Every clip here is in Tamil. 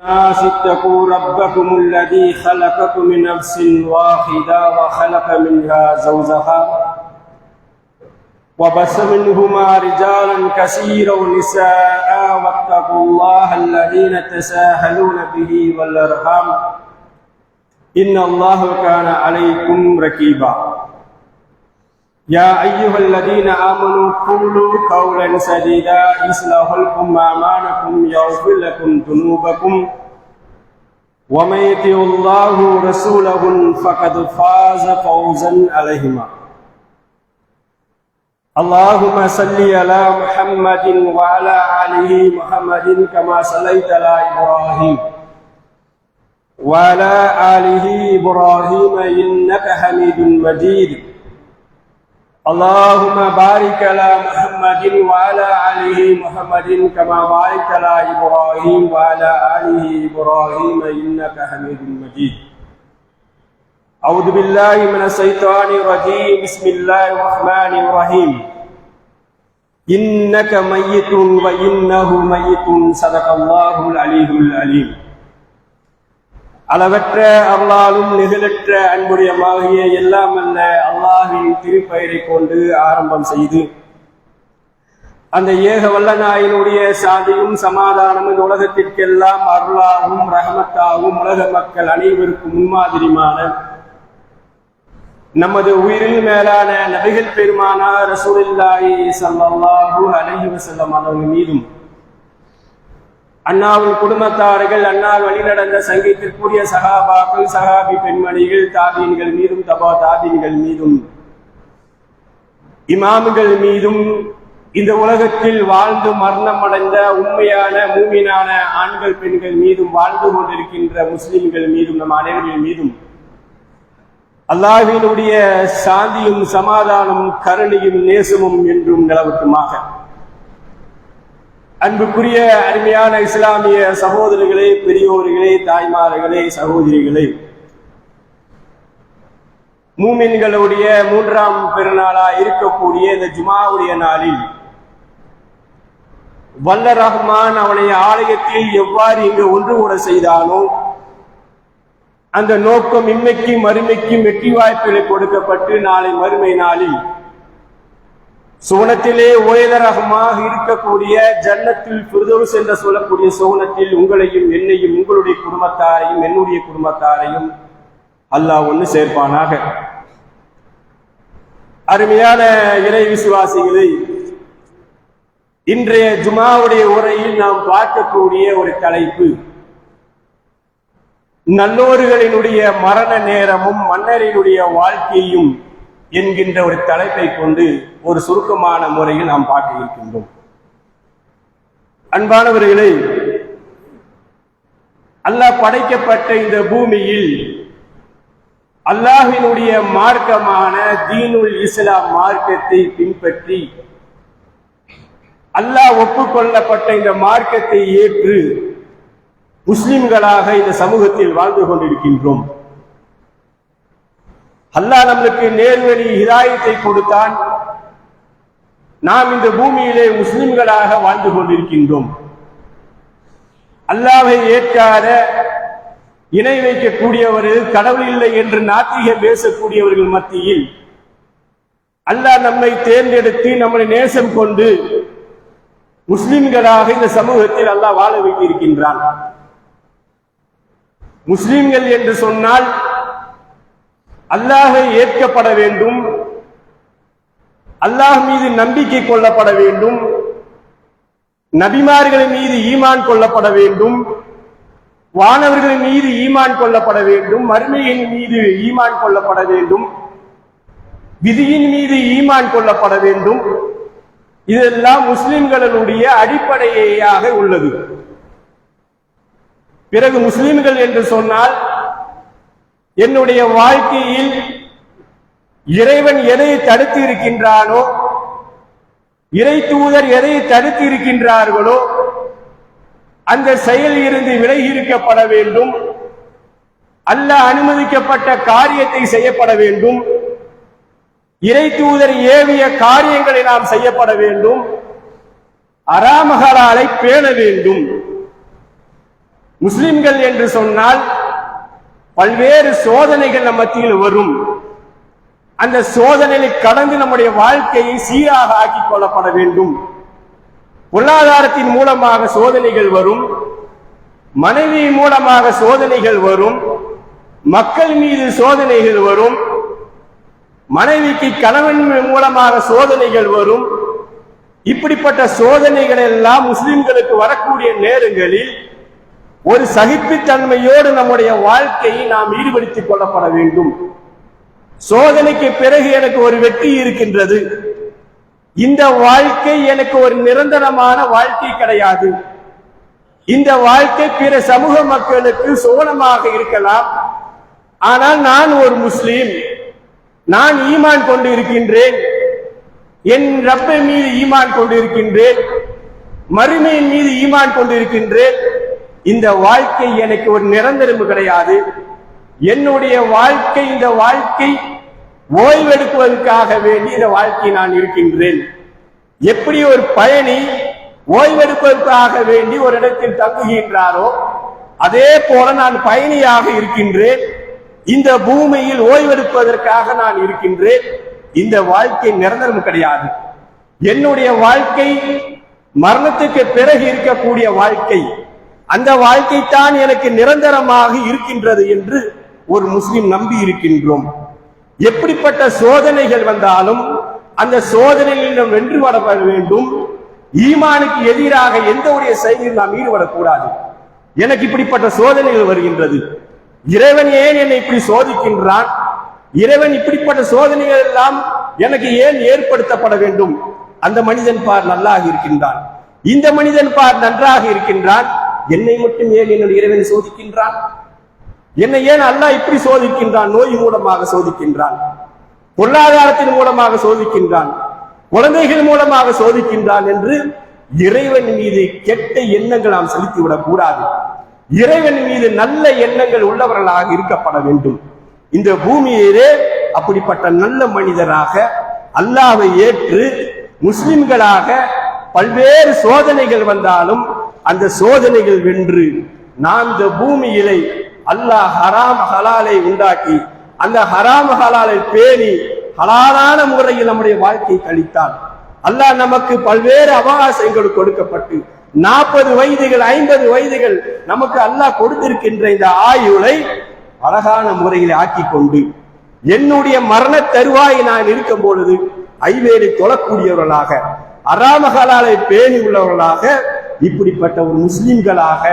الناس اتقوا ربكم الذي خلقكم من نفس واحدة وخلق منها زوجها وبث منهما رجالا كثيرا ونساء واتقوا الله الذين تساءلون به والأرحام إن الله كان عليكم رقيبا يا أيها الذين آمنوا قولوا قولا سديدا يصلح لكم أعمالكم يغفر لكم ذنوبكم ومن يطع الله ورسوله فقد فاز فوزا عظيما اللهم صل على محمد وعلى آله محمد كما صليت على إبراهيم وعلى آله إبراهيم إنك حميد مجيد اللهم بارك على محمد وعلى آله محمد كما باركت على إبراهيم وعلى آله إبراهيم إنك حميد مجيد أعوذ بالله من الشيطان الرجيم بسم الله الرحمن الرحيم إنك ميت وإنه ميت صدق الله العلي العليم அளவற்ற அருளாலும் நிகழற்ற அன்புடையமாகிய எல்லாம் அல்ல அல்லாஹ்வின் திருப்பெயரை கொண்டு ஆரம்பம் செய்து அந்த ஏக வல்லநாயனுடைய சாந்தியும் சமாதானமும் இந்த உலகத்திற்கெல்லாம் அருளாகவும் ரஹமத்தாகவும் உலக மக்கள் அனைவருக்கும் முன்மாதிரியான நமது உயிரில் மேலான நபிகள் பெருமானார் ரசூலுல்லாஹி ஸல்லல்லாஹு அலைஹி வஸல்லம் அவர்கள் மீதும் அண்ணாவின் குடும்பத்தார்கள் அண்ணால் வழிநடந்த சங்கத்திற்குரிய சகாபாக்கள் சகாபி பெண்மணிகள் தாபீன்கள் மீதும் தபா தாபீன்கள் மீதும் இமாம்கள் மீதும் இந்த உலகத்தில் வாழ்ந்து மரணம் அடைந்த உண்மையான மூமினான ஆண்கள் பெண்கள் மீதும் வாழ்ந்து கொண்டிருக்கின்ற முஸ்லிம்கள் மீதும் நம் அனைவர்கள் மீதும் அல்லாஹ்வினுடைய சாந்தியும் சமாதானமும் கருணையும் நேசமும் என்றும் நிலவட்டுமாக. அன்புக்குரிய அருமையான இஸ்லாமிய சகோதரர்களே, பெரியோர்களே, தாய்மார்களே, சகோதரிகளே, மூமின்களுடைய மூன்றாம் பெருநாளா இருக்கக்கூடிய இந்த ஜுமாவுடைய நாளில் வல்ல ரஹ்மான் அவனுடைய ஆலயத்தில் எவ்வாறு இங்கு ஒன்று கூட செய்தானோ அந்த நோக்கம் இன்மைக்கும் மறுமைக்கும் வெற்றி வாய்ப்புகளை கொடுக்கப்பட்டு நாளை மறுமை நாளில் சுவனத்திலே ஓய்தரகமாக இருக்கக்கூடிய ஜன்னத்தில் ஃபிர்தௌஸ் என்று சொல்லக்கூடிய சுவனத்தில் உங்களையும் என்னையும் உங்களுடைய குடும்பத்தாரையும் என்னுடைய குடும்பத்தாரையும் அல்லாஹ் ஒன்று சேர்ப்பானாக. அருமையான இறை விசுவாசிகளை, இன்றைய ஜுமாவுடைய உரையில் நாம் பார்க்கக்கூடிய ஒரு தலைப்பு நல்லோர்களினுடைய மரண நேரமும் மன்னரினுடைய வாழ்க்கையும் என்கின்ற ஒரு தலைப்பை கொண்டு ஒரு சுருக்கமான முறையில் நாம் பார்க்க இருக்கின்றோம். அன்பானவர்களே, அல்லாஹ் படைக்கப்பட்ட இந்த பூமியில் அல்லாஹ்வினுடைய மார்க்கமான தீனுல் இஸ்லாம் மார்க்கத்தை பின்பற்றி அல்லாஹ் ஒப்புக்கொள்ளப்பட்ட இந்த மார்க்கத்தை ஏற்று முஸ்லிம்களாக இந்த சமூகத்தில் வாழ்ந்து கொண்டிருக்கின்றோம். அல்லாஹ் நம்மளுக்கு நேர்வழி ஹிதாயத்தை கொடுத்தான். நாம் இந்த பூமியிலே முஸ்லிம்களாக வாழ்ந்து கொண்டிருக்கின்றோம். அல்லாஹ்வை ஏற்காத இணை வைக்கக்கூடியவர்கள், கடவுள் இல்லை என்று நாத்திகம் பேசக்கூடியவர்கள் மத்தியில் அல்லாஹ் நம்மை தேர்ந்தெடுத்து நம்மளை நேசம் கொண்டு முஸ்லிம்களாக இந்த சமூகத்தில் அல்லாஹ் வாழ வைத்திருக்கின்றான். முஸ்லிம்கள் என்று சொன்னால் அல்லாஹை ஏற்கப்பட வேண்டும், அல்லாஹ் மீது நம்பிக்கை கொள்ளப்பட வேண்டும், நபிமார்களின் மீது ஈமான் கொள்ளப்பட வேண்டும், வானவர்களின் மீது ஈமான் கொள்ளப்பட வேண்டும், மறுமையின் மீது ஈமான் கொள்ளப்பட வேண்டும், விதியின் மீது ஈமான் கொள்ளப்பட வேண்டும். இதெல்லாம் முஸ்லிம்களுடைய அடிப்படையாக உள்ளது. பிறகு முஸ்லிம்கள் என்று சொன்னால் என்னுடைய வாழ்க்கையில் இறைவன் எதை தடுத்து இருக்கின்றானோ, இறை தூதர் எதை தடுத்து இருக்கின்றார்களோ அந்த செயல் இருந்து விலகி இருக்கப்பட வேண்டும். அல்லாஹ் அனுமதிக்கப்பட்ட காரியத்தை செய்யப்பட வேண்டும். இறை தூதர் ஏவிய காரியங்களை நாம் செய்யப்பட வேண்டும். அராமகளாலை பேண வேண்டும். முஸ்லிம்கள் என்று சொன்னால் பல்வேறு சோதனைகள் நம் மத்தியில் வரும். அந்த சோதனையை கடந்து நம்முடைய வாழ்க்கையை சீராக ஆக்கிக் கொள்ளப்பட வேண்டும். பொருளாதாரத்தின் மூலமாக சோதனைகள் வரும், மனைவி மூலமாக சோதனைகள் வரும், மக்கள் மீது சோதனைகள் வரும், மனைவிக்கு கணவன் மூலமாக சோதனைகள் வரும். இப்படிப்பட்ட சோதனைகள் எல்லாம் முஸ்லிம்களுக்கு வரக்கூடிய நேரங்களில் ஒரு சகிப்புத்தன்மையோடு நம்முடைய வாழ்க்கையை நாம் ஈடுபடுத்திக் கொள்ளப்பட வேண்டும். சோதனைக்கு பிறகு எனக்கு ஒரு வெற்றி இருக்கின்றது. இந்த வாழ்க்கை எனக்கு ஒரு நிரந்தரமான வாழ்க்கை கிடையாது. இந்த வாழ்க்கை பிற சமூக மக்களுக்கு சோனமாக இருக்கலாம். ஆனால் நான் ஒரு முஸ்லிம், நான் ஈமான் கொண்டு இருக்கின்றேன், என் ரப்பை மீது ஈமான் கொண்டு இருக்கின்றேன், மறுமையின் மீது ஈமான் கொண்டு இருக்கின்றேன். இந்த வாழ்க்கை எனக்கு ஒரு நிரந்தரம் கிடையாது. என்னுடைய வாழ்க்கை, இந்த வாழ்க்கை ஓய்வெடுப்பதற்காக வேண்டி இந்த வாழ்க்கை நான் இருக்கின்றேன். எப்படி ஒரு பயணி ஓய்வெடுப்பதற்காக வேண்டி ஒரு இடத்தில் தங்குகின்றாரோ அதே போல நான் பயணியாக இருக்கின்றேன். இந்த பூமியில் ஓய்வெடுப்பதற்காக நான் இருக்கின்றேன். இந்த வாழ்க்கை நிரந்தரம் கிடையாது. என்னுடைய வாழ்க்கை மரணத்துக்கு பிறகு இருக்கக்கூடிய வாழ்க்கை, அந்த வாழ்க்கை தான் எனக்கு நிரந்தரமாக இருக்கின்றது என்று ஒரு முஸ்லிம் நம்பி இருக்கின்றோம். எப்படிப்பட்ட சோதனைகள் வந்தாலும் அந்த சோதனையில் நாம் வென்று வர வேண்டும். ஈமானுக்கு எதிராக எந்த ஒரு செயலில் நாம் ஈடுபடக்கூடாது. எனக்கு இப்படிப்பட்ட சோதனைகள் வருகின்றது, இறைவன் ஏன் என்னை இப்படி சோதிக்கின்றான், இறைவன் இப்படிப்பட்ட சோதனைகள் எல்லாம் எனக்கு ஏன் ஏற்படுத்தப்பட வேண்டும்? அந்த மனிதன் பார் நல்லாக இருக்கின்றான், இந்த மனிதன் பார் நன்றாக இருக்கின்றான், என்னை மட்டும் ஏன் என்னுடைய இறைவன் சோதிக்கின்றான்? என்னை ஏன் அல்லாஹ் இப்படி சோதிக்கின்றான்? நோய் மூலமாக சோதிக்கின்றான், பொருளாதாரத்தின் மூலமாக சோதிக்கின்றான், குழந்தைகள் மூலமாக சோதிக்கின்றான் என்று இறைவன் மீது கெட்ட எண்ணங்கள் நாம் செலுத்திவிடக் கூடாது. இறைவன் மீது நல்ல எண்ணங்கள் உள்ளவர்களாக இருக்கப்பட வேண்டும். இந்த பூமியிலே அப்படிப்பட்ட நல்ல மனிதராக அல்லாஹ்வை ஏற்று முஸ்லிம்களாக பல்வேறு சோதனைகள் வந்தாலும் அந்த சோதனைகள் வென்று நாம் இந்த பூமியிலே அல்லாஹ் ஹராம் ஹலாலை உண்டாக்கி அந்த ஹராம் ஹலாலை பேணி ஹலாலான முறையில் நம்முடைய வாழ்க்கை கழித்தால் அல்லாஹ் நமக்கு பல்வேறு அவகாசங்கள் கொடுக்கப்பட்டு 40 வயதுகள் 50 வயதுகள் நமக்கு அல்லாஹ் கொடுத்திருக்கின்ற இந்த ஆயுளை அழகான முறையில் ஆக்கி கொண்டு என்னுடைய மரண தருவாய் நான் இருக்கும் பொழுது ஐவேளை தொழக்கூடியவர்களாக ஹராம் ஹலாலை பேணி உள்ளவர்களாக இப்படிப்பட்ட ஒரு முஸ்லிம்களாக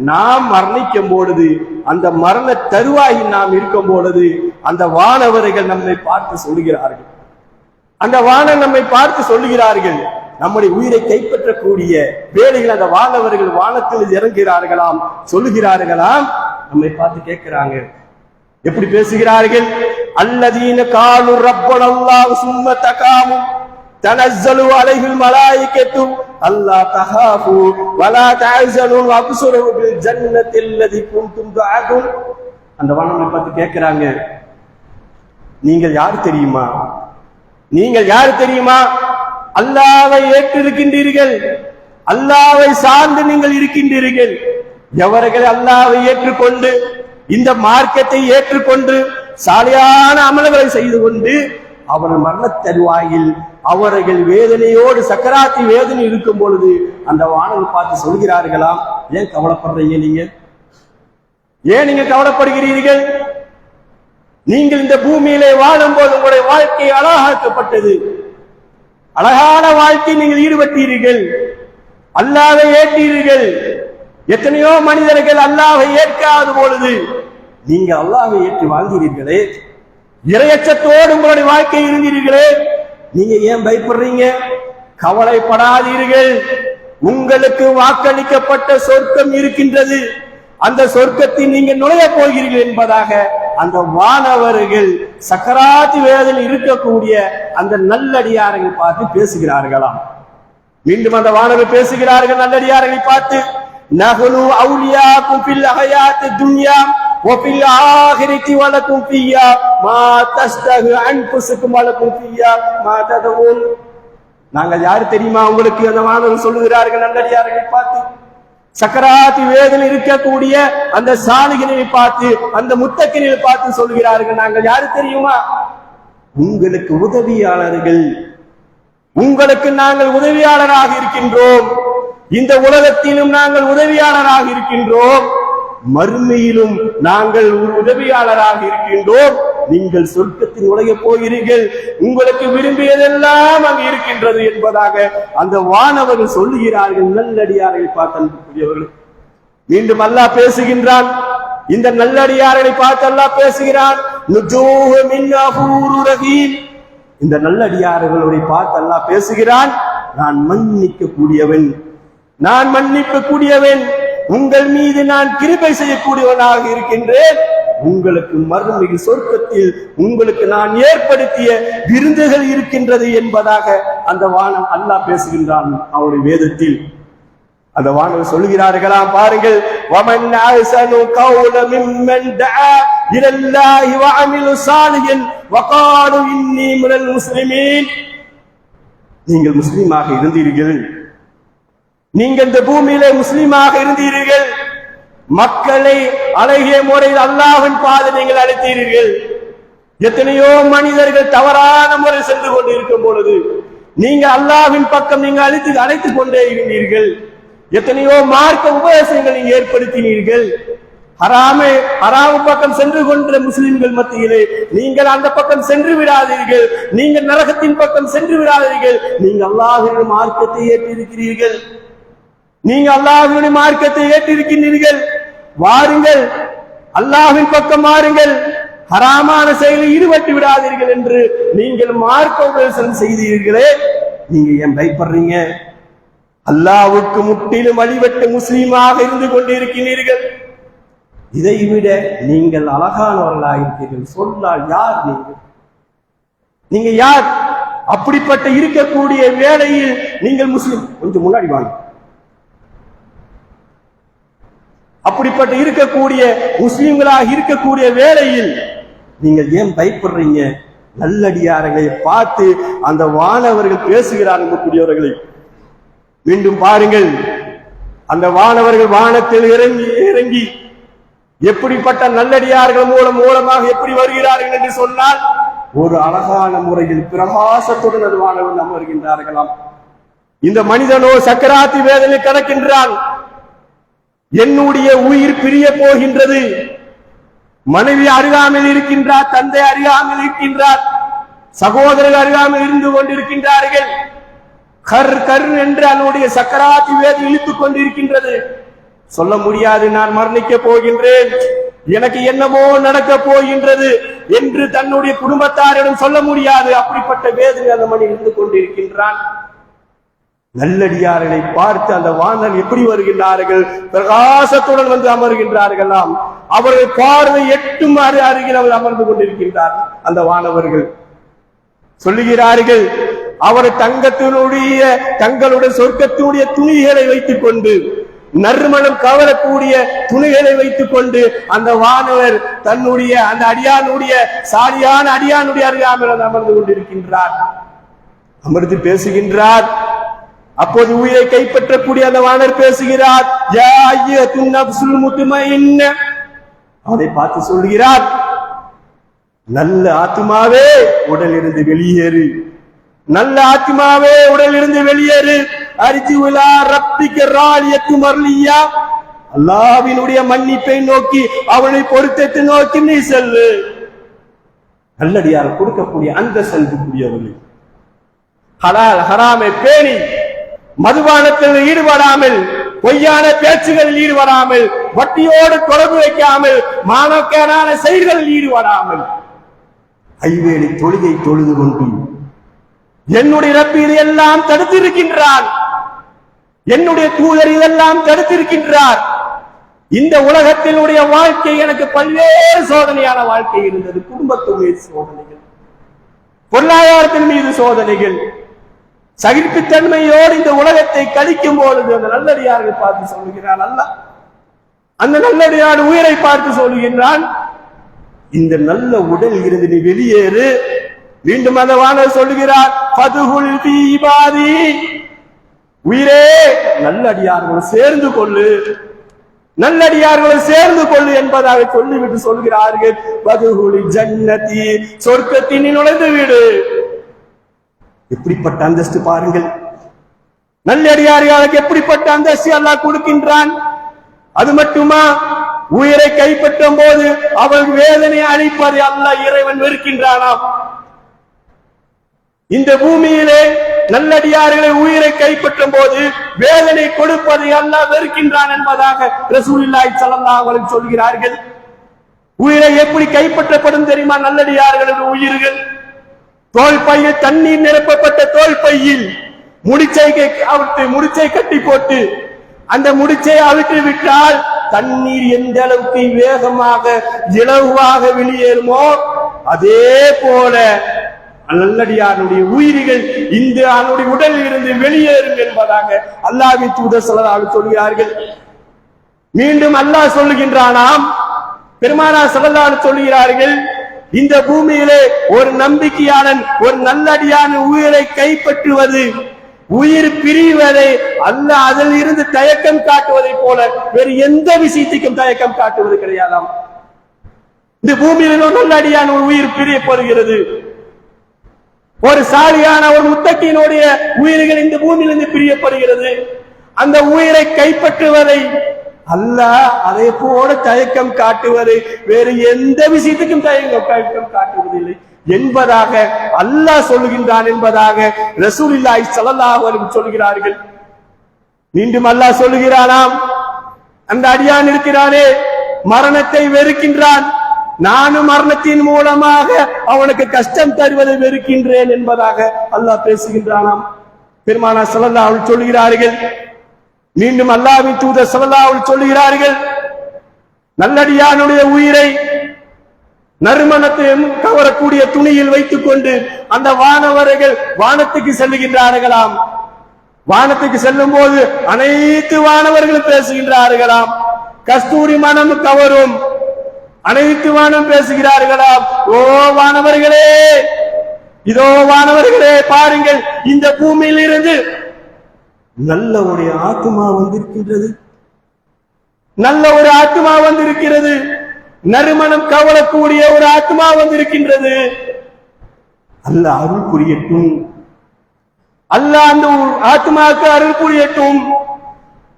நாம் மரணிக்கும் பொழுது அந்த மரண தருவாயில் நாம் இருக்கும் பொழுது அந்த வானவர்கள் நம்மை பார்த்து சொல்லுகிறார்கள், அந்த வானம் நம்மை பார்த்து சொல்லுகிறார்கள், நம்முடைய உயிரை கைப்பற்றக்கூடிய வேலைகள் அந்த வானவர்கள் வானத்தில் இறங்குகிறார்களாம், சொல்லுகிறார்களாம். நம்மை பார்த்து கேட்கிறாங்க, எப்படி பேசுகிறார்கள்? அல்லதீன காலு ரப்பனல்லாஹு சும்ம தகாமு தனஸ்ஸலு அலைஹில் மலாயிகத்து அல்லா தஹாஃபு வலா தஹ்ஸனு வப்ஷரு பில் ஜன்னத்தில் லதி குன்தும் துஅதுன். அந்த வானவர்களை பார்த்து கேட்கிறாங்க, நீங்கள் யார் தெரியுமா? நீங்கள் யார் தெரியுமா? அல்லாஹ்வை ஏற்றிருக்கின்றீர்கள், அல்லாஹ்வை சார்ந்து நீங்கள் இருக்கின்றீர்கள். எவர்கள் அல்லாஹ்வை ஏற்றுக்கொண்டு இந்த மார்க்கத்தை ஏற்றுக்கொண்டு சாலியான அமல்களை செய்து கொண்டு அவர்கள் மரண தருவாயில் அவர்கள் வேதனையோடு சக்கராத்தி வேதனை இருக்கும் பொழுது அந்த வானவர்கள் பார்த்து சொல்கிறார்களாம், ஏன் கவலைப்படுறீங்க? ஏன் நீங்க கவலைப்படுகிறீர்கள்? நீங்கள் இந்த பூமியிலே வாழும் போது உங்களுடைய வாழ்க்கை அழகாக்கப்பட்டது, அழகான வாழ்க்கை நீங்கள் ஈடுபட்டீர்கள், அல்லாஹ்வை ஏற்றீர்கள். எத்தனையோ மனிதர்கள் அல்லாஹ்வை ஏற்காத பொழுது நீங்க அல்லாஹ்வை ஏற்று வாழ்கிறீர்களே, இறையச்சத்தோடு உங்களுடைய வாழ்க்கை இருந்தீர்களே, நீங்க ஏன் பயப்படுறீங்க? கவலைப்படாதீர்கள். உங்களுக்கு வாக்களிக்கப்பட்ட சொர்க்கம் இருக்கின்றது, அந்த சொர்க்கத்தில் நீங்க நுழைய போகிறீர்கள் என்பதாக அந்த வானவர்கள் சக்கராத்தி வேதனை இருக்கக்கூடிய அந்த நல்லடியார்கள் பார்த்து பேசுகிறார்களாம். மீண்டும் அந்த வானவர் பேசுகிறார்கள் நல்லடியார்களை பார்த்து, நஹ்னு அவுலியாக்கும் ஃபில் ஹயாத்தி துன்யா வ ஃபில் ஆகிரத்தி வலக்கும் ஃபியா மா தஸ்தஹு அன்ஃபுசுக்கும் வலக்கும் ஃபியா மா ததூன். நாங்கள் யார் தெரியுமா உங்களுக்கு? அந்த வானவர் சொல்லுகிறார்கள் நல்லடியார்களை பார்த்து, சக்கராத்தி வேதனை இருக்கக்கூடிய அந்த சாலிகினை பார்த்து, அந்த முத்தக்கினை பார்த்து சொல்கிறார்கள், நாங்கள் யாரு தெரியுமா? உங்களுக்கு உதவியாளர்கள், உங்களுக்கு நாங்கள் உதவியாளராக இருக்கின்றோம். இந்த உலகத்திலும் நாங்கள் உதவியாளராக இருக்கின்றோம், மறுமையிலும் நாங்கள் ஒரு உதவியாளராக இருக்கின்றோம். நீங்கள் சொர்க்கத்தில் நுழைய போகிறீர்கள், உங்களுக்கு விரும்பியதெல்லாம் அங்கு இருக்கின்றது என்பதாக அந்த வானவர்கள் சொல்லுகிறார்கள். நல்லடியார்களை பார்த்து அன்புக்குரியவர்கள், மீண்டும் அல்லாஹ் பேசுகின்றான். இந்த நல்லடியார்களை பார்த்து அல்லாஹ் பேசுகிறான். இந்த நல்லடியார்களை பார்த்து அல்லாஹ் பேசுகிறான், நான் மன்னிக்க கூடியவன், நான் மன்னிக்க கூடியவன், உங்கள் மீது நான் கிருபை செய்யக்கூடியவனாக இருக்கின்றேன். உங்களுக்கு மறுமையில் சொர்க்கத்தில் உங்களுக்கு நான் ஏற்படுத்திய விருந்துகள் இருக்கின்றது என்பதாக அந்த வானம் அல்லாஹ் பேசுகின்றான் அவருடைய வேதத்தில். அந்த வானவர் சொல்கிறார்களாம், பாருங்கள், வமன் அஹ்ஸனு கௌலன் மிம்மன் தஆ இலல்லாஹி வஅமில ஸாலிஹன் வகாலு இன்னீ மினல் முஸ்லிமீன். நீங்கள் முஸ்லிமாக இருந்தீர்கள், நீங்கள் இந்த பூமியிலே முஸ்லிமாக இருந்தீர்கள், மக்களை அழகிய முறையில் அல்லாஹ்வின் பாதை நீங்கள் அழைத்தீர்கள். எத்தனையோ மனிதர்கள் தவறான முறை சென்று கொண்டு இருக்கும் பொழுது நீங்க அல்லாஹ்வின் பக்கம் நீங்க அழைத்துக் கொண்டே இருந்தீர்கள். எத்தனையோ மார்க்க உபதேசங்கள் நீங்க ஏற்படுத்தினீர்கள். ஹராமு பக்கம் சென்று கொண்ட முஸ்லிம்கள் மத்தியிலே நீங்கள் அந்த பக்கம் சென்று விடாதீர்கள், நீங்கள் நரகத்தின் பக்கம் சென்று விடாதீர்கள். நீங்க அல்லாஹ்வின் மார்க்கத்தை ஏற்றிருக்கிறீர்கள், நீங்க அல்லாஹ்வுடைய மார்க்கத்தை ஏற்றிருக்கின்றீர்கள். வாருங்கள், அல்லாஹ்வின் பக்கம் வாருங்கள், ஹராமான செயலில் ஈடுபட்டு விடாதீர்கள் என்று நீங்கள் மார்க்க உபதேசம் செய்தீர்களே, நீங்க ஏன் பயப்படுறீங்க? அல்லாஹ்வுக்கு முற்றிலும் வழிபட்டு முஸ்லீமாக இருந்து கொண்டிருக்கிறீர்கள். இதை விட நீங்கள் அழகானவர்களாக இருக்கிறீர்கள். சொல்லால் யார் நீங்க யார்? அப்படிப்பட்ட இருக்கக்கூடிய வேளையில் நீங்கள் முஸ்லிம், கொஞ்சம் முன்னாடி வாங்க, அப்படிப்பட்ட இருக்கக்கூடிய முஸ்லிம்களாக இருக்கக்கூடிய வேளையில் நீங்கள் ஏன் பயப்படுறீங்க? நல்லடியார்களை பார்த்து அந்த வானவர்கள் பேசுகிறார்கள். கூடியவர்களை மீண்டும் பாருங்கள், அந்த வானவர்கள் வானத்தில் இறங்கி எப்படிப்பட்ட நல்லடியார்கள் மூலமாக எப்படி வருகிறார்கள் என்று சொன்னால், ஒரு அழகான முறையில் பிரகாசத்துடன் அது வானவர்கள் அமர்கின்றார்களாம். இந்த மனிதனோ சக்கராத்தி வேதனை கடக்கின்றான், என்னுடைய உயிர் பிரிய போகின்றது. மனைவி அருகாமையில் இருக்கின்றார், தந்தை அருகாமையில் இருக்கின்றார், சகோதரர்கள் அருகாமையில் இருந்து கொண்டிருக்கின்றார்கள். கர் கர் என்று அவனுடைய சக்கராத்தி வேதனை இழுத்துக் கொண்டிருக்கின்றது. சொல்ல முடியாது, நான் மரணிக்க போகின்றேன், எனக்கு என்னமோ நடக்க போகின்றது என்று தன்னுடைய குடும்பத்தாரிடம் சொல்ல முடியாது. அப்படிப்பட்ட வேதனை அந்த மனிதன் இருந்து கொண்டிருக்கின்றான். நல்லடியார்களை பார்த்து அந்த வானர் எப்படி வருகின்றார்கள்? பிரகாசத்துடன் வந்து அமர்கின்றார்களாம். அவர்கள் பார்வை எட்டும் அருகில் அவர் அமர்ந்து கொண்டிருக்கின்றார். அந்த வானவர்கள் சொல்லுகிறார்கள், அவர் தங்களுடைய சொர்க்கத்தினுடைய துணிகளை வைத்துக் கொண்டு, நறுமணம் கவரக்கூடிய துணிகளை வைத்துக் கொண்டு அந்த வானவர் தன்னுடைய அந்த அடியானுடைய சாலியான அடியானுடைய அருகாமையில் அமர்ந்து கொண்டிருக்கின்றார். அமர்ந்து பேசுகின்றார். அப்போது உயிரை கைப்பற்றக்கூடிய அந்த வானர் பேசுகிறார், அவனை பார்த்து சொல்கிறார், நல்ல ஆத்மாவே உடலிருந்து வெளியேறு, நல்ல ஆத்மாவே உடலிருந்து வெளியேறு, அரிசி உலா ரப்பிக்க ராலியத்து மர்லியா, அல்லாஹ்வினுடைய மன்னிப்பை நோக்கி அவனை பொருத்தத்தை நோக்கி நீ செல்லு. நல்லடியார் கொடுக்கக்கூடிய அந்த செல்வக்கூடியவர்கள் ஹலால் ஹராமை பேணி மதுபானத்தில் ஈடுபடாமல், பொய்யான பேச்சுகளில் ஈடுபடாமல், வட்டியோடு தொடர்பு வைக்காமல், மானக்கேடான செயல்களில் ஈடுபடாமல், ஐவேளை தொழுகை தொழுது கொண்டு என்னுடைய ரப்பி இதையெல்லாம் தடுத்திருக்கின்றார், என்னுடைய தூதர் இதெல்லாம் தடுத்திருக்கின்றார். இந்த உலகத்தினுடைய வாழ்க்கை எனக்கு பல்வேறு சோதனையான வாழ்க்கை இருந்தது. குடும்பத்துடைய சோதனைகள், பொருளாதாரத்தின் மீது சோதனைகள், சகிப்புத்தன்மையோடு இந்த உலகத்தை கழிக்கும் பொழுது அந்த நல்லடியார்கள் பார்த்து சொல்லுகிறான் அல்லாஹ். அந்த நல்லடியார் உயிரை பார்த்து சொல்லுகின்றான், இந்த நல்ல உடல் இருந்து நீ வெளியேறு. மீண்டும் அந்த வானர் சொல்லுகிறார், ஃபதுஹுல் ஃபீ இபாதி, உயிரே நல்லடியார்களை சேர்ந்து கொள்ளு, நல்லடியார்களை சேர்ந்து கொள்ளு என்பதாக சொல்லிவிட்டு சொல்கிறார்கள், வதுகுலி ஜன்னதி, சொர்க்கத்தின் நுழைந்து விடு. எப்படிப்பட்ட அந்தஸ்து பாருங்கள்! நல்லடியார்களுக்கு எப்படிப்பட்ட அந்தஸ்து அல்லாஹ் கொடுக்கின்றான். அது மட்டுமா, உயிரை கைப்பற்றும் போது அவள் வேதனை அளிப்பதை அல்லாஹ் இறைவன் வெறுக்கின்றானாம். இந்த பூமியிலே நல்லடியார்களை உயிரை கைப்பற்றும் போது வேதனை கொடுப்பதை அல்லாஹ் வெறுக்கின்றான் என்பதாக ரசூலுல்லாஹி ஸல்லல்லாஹு அலைஹி வஸல்லம் சொல்கிறார்கள். உயிரை எப்படி கைப்பற்றப்படும் தெரியுமா? நல்லடியார்களுடைய உயிர்கள் தோல் பையில், தண்ணீர் நிரப்பப்பட்ட தோல் பையில் முடிச்சை கட்டி போட்டு அந்த முடிச்சை அவிட்டு விட்டால் தண்ணீர் எந்த அளவுக்கு வேகமாக இலகுவாக வெளியேறுமோ அதே போல நல்லடியாருடைய உயிர்கள் இந்த அவனுடைய உடலில் இருந்து வெளியேறும் என்பதாக அல்லாஹ்வின் தூதர் ஸல்லல்லாஹு அலைஹி வஸல்லம் சொல்கிறார்கள். மீண்டும் அல்லாஹ் சொல்லுகின்றானாம், பெருமானார் ஸல்லல்லாஹு அலைஹி வஸல்லம் சொல்கிறார்கள், இந்த பூமியிலே ஒரு நம்பிக்கையாளன், ஒரு நல்லடியான உயிரை கைப்பற்றுவது, உயிர் பிரிவதை அல்லாஹ் அதில் இருந்து தயக்கம் காட்டுவதை போல வேறு எந்த விஷயத்துக்கும் தயக்கம் காட்டுவது கிடையாதாம். இந்த பூமியில் ஒரு நல்லடியான ஒரு உயிர் பிரியப்படுகிறது. ஒரு சாலியான ஒரு முத்தக்கியினுடைய உயிர்கள் இந்த பூமியிலிருந்து பிரியப்படுகிறது. அந்த உயிரை கைப்பற்றுவதை அல்லாஹ் அதே போல தயக்கம் காட்டுவதை வேறு எந்த விஷயத்துக்கும் தயக்கம் காட்டுவதில்லை என்பதாக அல்லாஹ் சொல்லுகின்றான் என்பதாக ரசூலுல்லாஹி ஸல்லல்லாஹு அலைஹி வஸல்லம் சொல்கிறார்கள். மீண்டும் அல்லாஹ் சொல்லுகிறானாம், அந்த அடியான் இருக்கிறானே மரணத்தை வெறுக்கின்றான், நானும் மரணத்தின் மூலமாக அவனுக்கு கஷ்டம் தருவதை வெறுக்கின்றேன் என்பதாக அல்லாஹ் பேசுகின்றானாம். பெருமானார் ஸல்லல்லாஹு அலைஹி வஸல்லம் சொல்கிறார்கள். மீண்டும் அல்லாஹ்வின் தூதர் ஸல்லல்லாஹு அலைஹி வஸல்லம் சொல்கிறார்கள், நல்லடியானுடைய உயிரை நறுமணத்தை கவரக்கூடிய துணியில் வைத்துக் கொண்டு அந்த வானவர்கள் வானத்துக்கு செல்லுகின்றார்களாம். வானத்துக்கு செல்லும் போது அனைத்து வானவர்களும் பேசுகின்றார்களாம். கஸ்தூரி மனம் கவரும், அனைத்து வானம் பேசுகிறார்களாம். ஓ வானவர்களே, இதோ வானவர்களே பாருங்கள், இந்த பூமியில் இருந்து நல்ல ஒரு ஆத்மா வந்திருக்கின்றது, நல்ல ஒரு ஆத்மா வந்திருக்கிறது, நறுமணம் கவலக்கூடிய ஒரு ஆத்மா வந்திருக்கின்றது. அல்லாஹ் அருள் புரியட்டும், அல்லாஹ் அந்த ஆத்மாவுக்கு அருள் புரியட்டும்.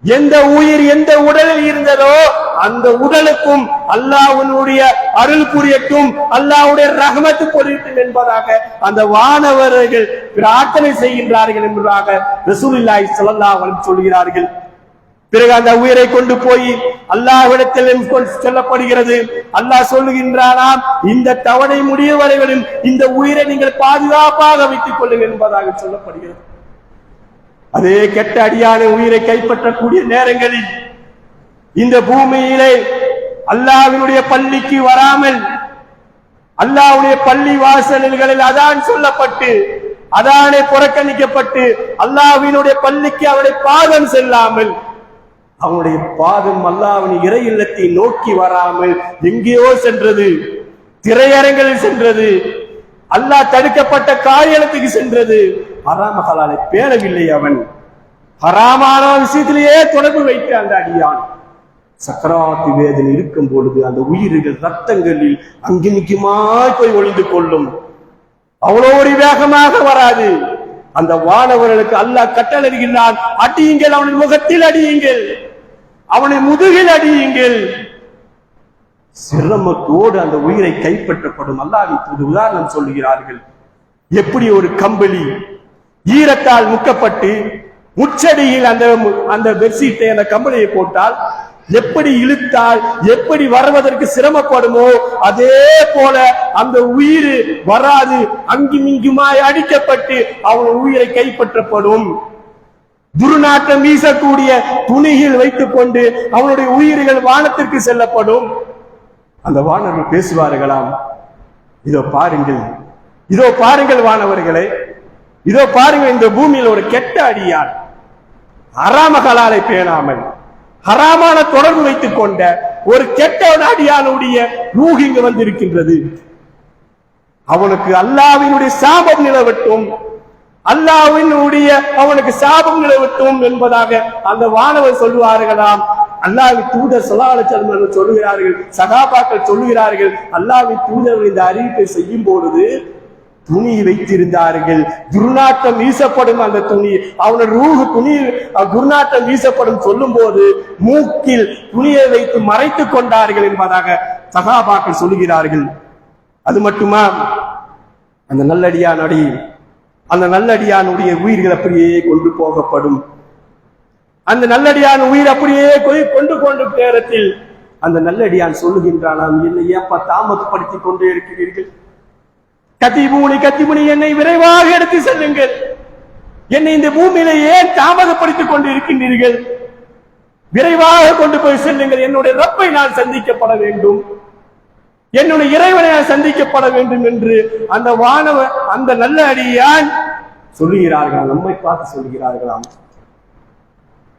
எந்த உயிர் எந்த உடலில் இருந்ததோ அந்த உடலுக்கும் அல்லாஹ்வுடைய அருள் புரியட்டும், அல்லாஹ்வுடைய ரஹ்மத் புரியட்டும் என்பதாக அந்த வானவர்கள் பிரார்த்தனை செய்கின்றார்கள் என்பதாக ரசூலுல்லாஹி ஸல்லல்லாஹு அலைஹி வஸல்லம் சொல்கிறார்கள். பிறகு அந்த உயிரை கொண்டு போய் அல்லாஹ்விடத்தில் செல்லப்படுகிறது. அல்லாஹ் சொல்லுகின்றானாம், இந்த தவணை முடிய வரைவிலும் இந்த உயிரை நீங்கள் பாதுகாப்பாக வைத்துக் கொள்ளுங்கள் என்பதாக சொல்லப்படுகிறது. அதே கெட்ட அடியான உயிரை கைப்பற்றக்கூடிய நேரங்களில் இந்த பூமியிலே அல்லாஹ்வினுடைய பள்ளிக்கு வராமல், அல்லாஹ்வுடைய பள்ளி வாசல்களில் அதான் சொல்லப்பட்டு அதானே புறக்கணிக்கப்பட்டு அல்லாஹ்வினுடைய பள்ளிக்கு அவருடைய பாதம் செல்லாமல், அவனுடைய பாதம் அல்லாஹ்வின் இறை இல்லத்தை நோக்கி வராமல் எங்கேயோ சென்றது, திரையரங்கில் சென்றது, அல்லாஹ் தடுக்கப்பட்ட காரியத்துக்கு சென்றது. ஹராம் ஹலாலை பேணவில்லை. அவன் ஹராமான விஷயத்திலேயே தொடர்பு வைத்து அந்த அடியான் சக்கராத்து வேதனை இருக்கும் பொழுது அந்த உயிர்கள் ரத்தங்களில் அங்கிமிக்குமாய் போய் ஒளிந்து கொள்ளும். அவ்வளோ ஒரு வேகமாக வராது. அந்த வானவர்களுக்கு அல்லாஹ் கட்டளையிடுகிறான், அடியுங்கள், அவனின் முகத்தில் அடியுங்கள், அவனை முதுகில் அடியுங்கள். சிரமத்தோடு அந்த உயிரை கைப்பற்றப்படும். அல்லாஹ்வின் உதாரணம் சொல்லுகிறார்கள், எப்படி ஒரு கம்பளி ஈரத்தால் முக்கப்பட்டு முச்சடியில் அந்த பெட்ஷீட்டை அந்த கம்பளியை போட்டால் எப்படி இழுத்தால் எப்படி வருவதற்கு சிரமப்படுமோ அதே போல அந்த உயிர் வராது, அங்குமிங்குமாய் அடிக்கப்பட்டு அவன் உயிரை கைப்பற்றப்படும். துர்நாற்றம் வீசக்கூடிய துணியில் வைத்துக் கொண்டு அவனுடைய உயிர்கள் வானத்திற்கு செல்லப்படும். அந்த வானவர்கள் பேசுவார்களாம், இதோ பாருங்கள், இதோ பாருங்கள் வானவர்களே, இதோ பாருங்கள், இந்த பூமியில் ஒரு கெட்ட அடியான் ஹராம ஹலாலை பேணாமல் ஹராமான தொடர்பு வைத்துக் கொண்ட ஒரு கெட்ட அடியானுடைய ரூஹ் இங்கு வந்திருக்கின்றது. அவனுக்கு அல்லாஹ்வினுடைய சாபம் நிலவட்டும், அல்லாஹ்வினுடைய அவனுக்கு சாபங்களை விட்டும் என்பதாக அந்த வானவர் சொல்லுவார்களாம். அல்லாஹ்வின் தூதர் ஸல்லல்லாஹு அலைஹி வஸல்லம் சொல்லுகிறார்கள், சகாபாக்கள் சொல்லுகிறார்கள், அல்லாஹ்வின் தூதர் இந்த அறிவிப்பை செய்யும் பொழுது துணி வைத்திருந்தார்கள். துர்நாற்றம் வீசப்படும் அந்த துணி, அவனோட ரூஹ் துணி துர்நாற்றம் வீசப்படும் சொல்லும் போது மூக்கில் துணியை வைத்து மறைத்துக் கொண்டார்கள் என்பதாக சகாபாக்கள் சொல்லுகிறார்கள். அது மட்டுமா, அந்த நல்லடியானுடைய உயிர்கள் அப்படியே கொண்டு போகப்படும். அந்த நல்லடியான் உயிர் அப்படியே கொண்டு நேரத்தில் அந்த நல்லடியான் சொல்லுகின்றானாம், என்னை ஏப்பா தாமதப்படுத்திக் கொண்டே இருக்கிறீர்கள்? கத்திபூனி என்னை விரைவாக எடுத்து செல்லுங்கள். என்னை இந்த பூமியில ஏன் தாமதப்படுத்திக் கொண்டு இருக்கின்றீர்கள்? விரைவாக கொண்டு போய் செல்லுங்கள். என்னுடைய ரப்பை நான் சந்திக்கப்பட வேண்டும், என்னுடைய இறைவனை நான் சந்திக்கப்பட வேண்டும் என்று அந்த வானவர் அந்த நல்ல அடியான் சொல்லுகிறார்கள். நம்மை பார்த்து சொல்லுகிறார்களாம்.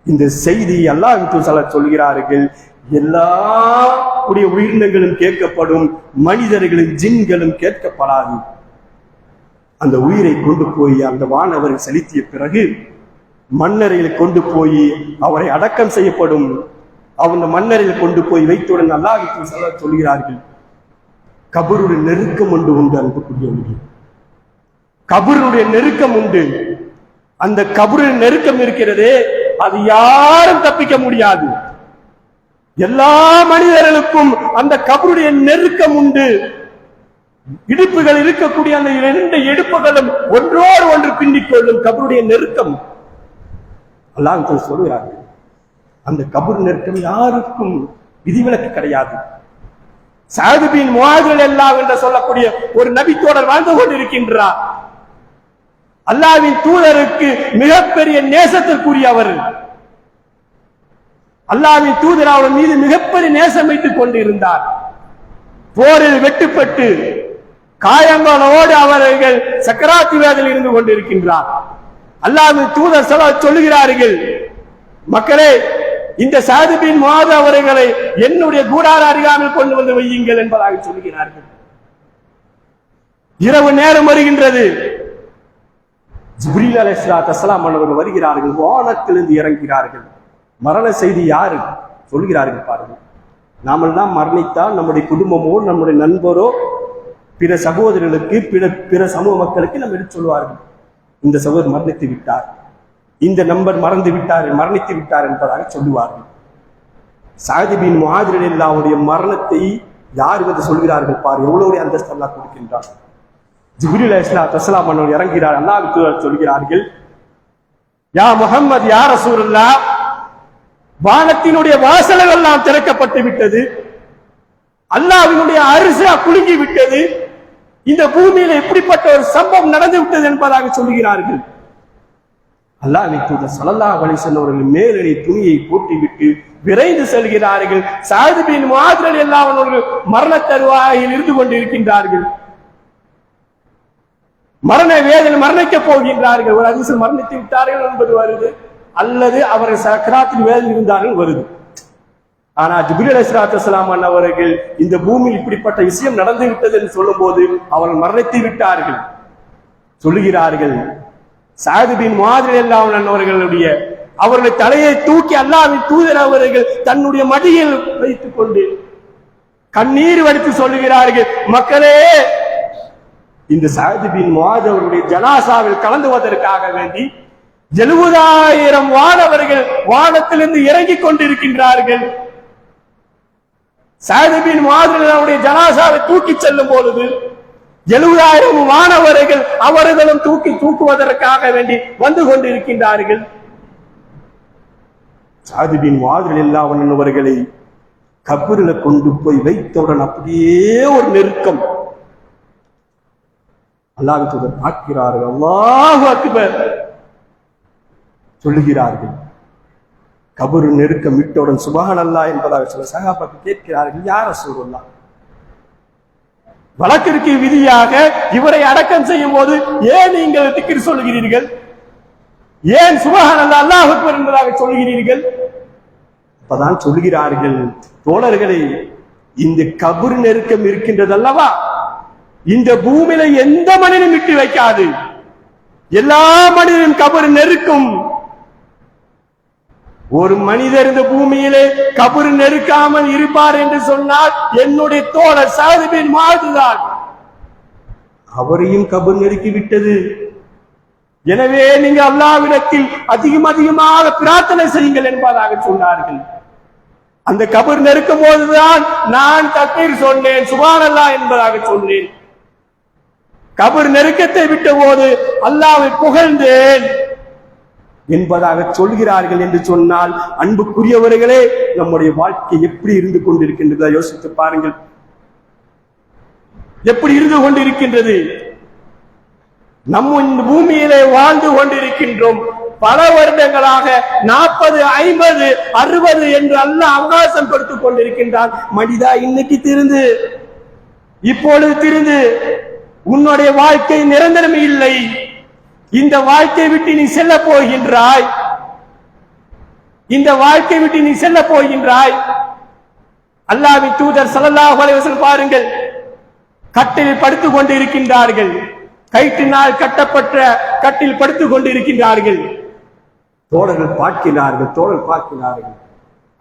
இந்த செய்தி அல்லாஹ் சொல்கிறார்கள், எல்லா உயிரினங்களும் கேட்கப்படும், மனிதர்களும் ஜின்களும் கேட்கப்படாது. அந்த உயிரை கொண்டு போய் அந்த வானவரை செலுத்திய பிறகு மண்ணறையில் கொண்டு போய் அவரை அடக்கம் செய்யப்படும். அந்த மண்ணறையில் கொண்டு போய் வைத்துடன் அல்லாஹ் சொல்கிறார்கள், கபருடைய நெருக்கம் உண்டு அன்புக்குரியவர்கள், கபருடைய நெருக்கம் உண்டு. அந்த கபருடைய நெருக்கம் இருக்கிறதே, அது யாரும் தப்பிக்க முடியாது. எல்லா மனிதர்களுக்கும் அந்த கபருடைய நெருக்கம் உண்டு. இடுப்புகள் இருக்கக்கூடிய அந்த 2 இடுப்புகளும் ஒன்றோடு ஒன்று பின்னிக் கொள்ளும் கபருடைய நெருக்கம். அல்லாஹ் சொல்கிறார்கள், அந்த கபர் நெருக்கம் யாருக்கும் விதிவிலக்கு கிடையாது. சஅத் பின் முஆத் ரலியல்லாஹு என்று சொல்லக்கூடிய ஒரு நபித்தோடர் வாழ்ந்து கொண்டிருக்கின்றார். அல்லாஹ்வின் தூதருக்கு மிகப்பெரிய நேசத்திற்குரியவர். அல்லாஹ்வின் தூதர் அவர் மீது மிகப்பெரிய நேசம் வைத்துக் கொண்டிருந்தார். போரில் வெட்டுப்பட்டு காயங்களோடு அவர்கள் சக்கராத்தி வேதனையில் இருந்து கொண்டிருக்கின்றார். அல்லாஹ்வின் தூதர் சொல்லுகிறார்கள், மக்களே, இந்த சஅத் பின் முஆத் அவர்களை என்னுடைய கூடார அருகாமையில் கொண்டு வந்து வையுங்கள் என்பதாக சொல்கிறார்கள். இரவு நேரம் வருகின்றது. ஜிப்ரீல் அலைஹிஸ்ஸலாத்து வஸ்ஸலாம் அவர்கள் வருகிறார்கள், வானத்திலிருந்து இறங்குகிறார்கள். மரண செய்தி யாரு சொல்கிறார்கள் பாருங்கள். நாமெல்லாம் மரணித்தால் நம்முடைய குடும்பமோ நம்முடைய நண்பரோ பிற சகோதரர்களுக்கு பிற சமூக மக்களுக்கு நம்ம எடுத்து சொல்வார்கள், இந்த சகோதரர் மரணித்து விட்டார், இந்த நம்பர் மரணித்து விட்டார் என்பதாக சொல்லுவார்கள். சஅத் பின் முஆத் ரலியல்லாஹு மரணத்தை யார் வந்து சொல்கிறார்கள் பார், எவ்வளவு அந்தஸ்து அல்லாஹ் கொடுக்கின்றார். ஜிப்ரீல் அலைஹிஸ்ஸலாத்து வஸ்ஸலாம் அவர்கள் இறங்குகிறார். அல்லாஹ்வின் தூதர் சொல்கிறார்கள், யா முஹம்மது, யா ரசூலுல்லாஹ், வானத்தினுடைய வாசல்கள் எல்லாம் திறக்கப்பட்டு விட்டது, அல்லாஹ்வினுடைய அரிசா குலுங்கி விட்டது, இந்த பூமியில இப்படிப்பட்ட ஒரு சம்பவம் நடந்து விட்டது என்பதாக சொல்கிறார்கள். அல்லாஹ்வின் தூதர் ஸல்லல்லாஹு அலைஹி வஸல்லம் அவர்கள் மேலணி துணியை போட்டுவிட்டு விரைந்து செல்கிறார்கள். சஅத் பின் முஆத் ரலியல்லாஹு அன்ஹு மரண தருவாயில் இருந்து கொண்டிருக்கின்றார்கள். மரண வேதனை மரணிக்க போகின்றார்கள். ஒரு ஹதீஸில் மரணித்து விட்டார்கள் என்பது வருது, அல்லது அவர்கள் சக்கராத்தில் வேதனை இருந்தார்கள் வருது. ஆனா ஜிப்ரீல் அலைஹிஸ்ஸலாத்து வஸ்ஸலாம் அவர்கள் இந்த பூமியில் இப்படிப்பட்ட விஷயம் நடந்து விட்டது என்று சொல்லும் போது அவர்கள் மரணித்து விட்டார்கள் சொல்லுகிறார்கள். சஅத் பின் முஆத் ரலியல்லாஹு அன்ஹு அவர்களுடைய தலையை தூக்கி அல்லாஹ்வின் தூதர் அவர்கள் தன்னுடைய மடியில் வைத்துக் கொண்டு கண்ணீர் வடித்து சொல்லுகிறார்கள், மக்களே, இந்த சஅத் பின் முஆத் அவர்களுடைய ஜனாசாவில் கலந்துவதற்காக வேண்டி 70,000 வானவர்கள் வானத்திலிருந்து இறங்கிக் கொண்டிருக்கின்றார்கள். சஅத் பின் முஆத் அவருடைய ஜனாசாவை தூக்கி செல்லும் பொழுது 70,000 வானவர்கள் அவர்களும் தூக்குவதற்காக வேண்டி வந்து கொண்டிருக்கின்றார்கள். சஅத் பின் முஆத் ரலியல்லாஹு அன்ஹு அவர்களை கபரில கொண்டு போய் வைத்தவுடன் அப்படியே ஒரு நெருக்கம். அல்லாஹ்வின் தூதர் பார்க்கிறார்கள், அல்லாஹு அக்பர் சொல்லுகிறார்கள். கபரு நெருக்கம் விட்டவுடன் சுப்ஹானல்லாஹ் என்பதாக சொல்ல சஹாபாக்கள் கேட்கிறார்கள், யா ரசூலுல்லாஹ், வழக்கிற்கு விதியாக இவரை அடக்கம் செய்யும் போது ஏன் நீங்கள் திக்ர் சொல்லுகிறீர்கள், ஏன் சுப்ஹானல்லாஹ் அல்லாஹு அக்பர் என்பதாக சொல்லுகிறீர்கள்? அப்பதான் சொல்லுகிறார்கள், தோழர்களே, இந்த கபர் நெருக்கம் இருக்கின்றது அல்லவா, இந்த பூமியில எந்த மனிதனும் விட்டு வைக்காது. எல்லா மனிதனும் கபர் நெருக்கும். ஒரு மனிதர் இந்த பூமியிலே கபர் நெருக்காமல் இருப்பார் என்று சொன்னால் என்னுடைய தோழர் சஅத் பின் முஆத் தான். அவரையும் கபர் நெருக்கி விட்டது. எனவே நீங்க அல்லாஹ்விடத்தில் அதிகமாக பிரார்த்தனை செய்யுங்கள் என்பதாக சொன்னார்கள். அந்த கபர் நெருக்கும் போதுதான் நான் தக்பீர் சொன்னேன், சுப்ஹானல்லாஹ் என்பதாக சொன்னேன். கபர் நெருக்கத்தை விட்ட போது அல்லாஹ்வை புகழ்ந்தேன் என்பதாக சொல்கிறார்கள் என்று சொன்னால், அன்புக்குரியவர்களே, நம்முடைய வாழ்க்கை எப்படி இருந்து கொண்டிருக்கின்றதா யோசித்து பாருங்கள். எப்படி இருந்து கொண்டிருக்கின்றது? நம்ம இந்த பூமியிலே வாழ்ந்து கொண்டிருக்கின்றோம். பல வருடங்களாக 40, 50, 60 என்று அல்லாஹ் அவகாசம் கொடுத்துக் கொண்டிருக்கின்றான். மனிதா, இன்னைக்கு திருந்து, இப்பொழுது திருந்து. உன்னுடைய வாழ்க்கை நிரந்தரம் இல்லை. இந்த வாழ்க்கை விட்டு நீ செல்ல போகின்றாய். இந்த வாழ்க்கை விட்டு நீ செல்ல போகின்றாய். அல்லாஹ்வின் தூதர் ஸல்லல்லாஹு அலைஹி வஸல்லம் பாருங்கள், கட்டிலில் படுத்துக் கொண்டிருக்கின்றார்கள். கயிற்றினால் கட்டப்பட்ட கட்டில் படுத்துக் கொண்டிருக்கின்றார்கள். தோழர்கள் பார்க்கிறார்கள்.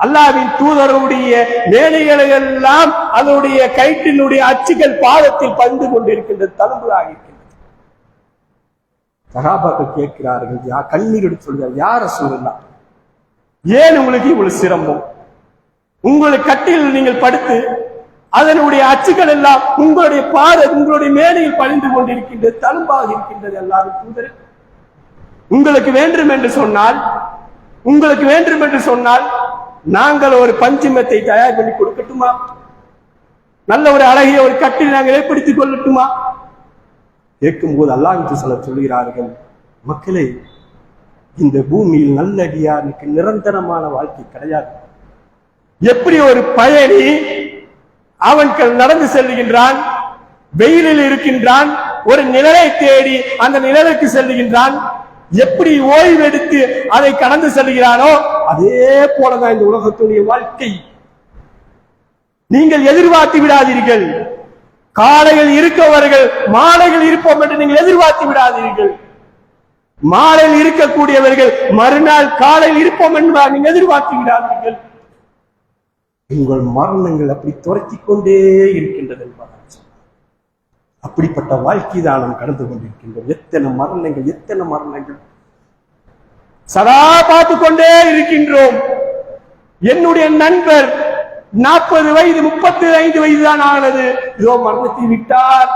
அல்லாஹ்வின் தூதருடைய மேடைகளை எல்லாம் அதனுடைய கயிற்றினுடைய அச்சுகள் பாதத்தில் பந்து கொண்டிருக்கின்றது, தழும்புகளாக இருக்கின்றது. சஹாபாக்கள் கேட்கிறார்கள், கண்ணீர் எடுத்து சொல்கிறார், யார் ரசூலுல்லாஹ், ஏன் உங்களுக்கு இவ்வளவு சிரமம்? உங்களுடைய கட்டில் நீங்கள் படுத்து அதனுடைய அச்சுகள் எல்லாம் உங்களுடைய உங்களுடைய மேடையில் பழிந்து கொண்டிருக்கின்றது, தழும்பாக இருக்கின்றது. அல்லாஹ்வின் தூதர், உங்களுக்கு வேண்டும் என்று சொன்னால் நாங்கள் ஒரு பஞ்சுமத்தை தயார் பண்ணி கொடுக்கட்டுமா? நல்ல ஒரு அழகிய ஒரு கட்டில் நாங்கள் ஏற்படுத்திக் கொள்ளட்டுமா? கேட்கும் போது அல்லாஹ்வின் தூதர் சொல்கிறார்கள், மக்களே, இந்த பூமியில் நல்லடியாருக்கு நிரந்தரமான வாழ்க்கை கிடையாது. எப்படி ஒரு பயணி அவன் நடந்து செல்லுகின்றான், வெயிலில் இருக்கின்றான், ஒரு நிழலை தேடி அந்த நிழலுக்கு செல்லுகின்றான், எப்படி ஓய்வெடுத்து அதை கடந்து செல்கிறானோ அதே போலதான் இந்த உலகத்துடைய வாழ்க்கை. நீங்கள் எதிர்பார்த்து விடாதீர்கள். காலையில் இருக்கவர்கள் மாலையில் இருப்போம் என்று நீங்கள் எதிர்பார்த்து விடாதீர்கள். மாலையில் இருக்கக்கூடியவர்கள் மறுநாள் காலையில் இருப்போம் என்பதாக நீங்கள் எதிர்பார்த்து விடாதீர்கள். உங்கள் மரணங்கள் அப்படி துரத்திக் கொண்டே இருக்கின்றது என்பதாக அப்படிப்பட்ட வாழ்க்கை தான் நாம் கடந்து கொண்டிருக்கின்றோம். எத்தனை மரணங்கள் சதா பார்த்து கொண்டே இருக்கின்றோம். என்னுடைய நண்பர் 40 வயது 35 வயது தான் ஆனது, இதோ மரணத்தை விட்டார்.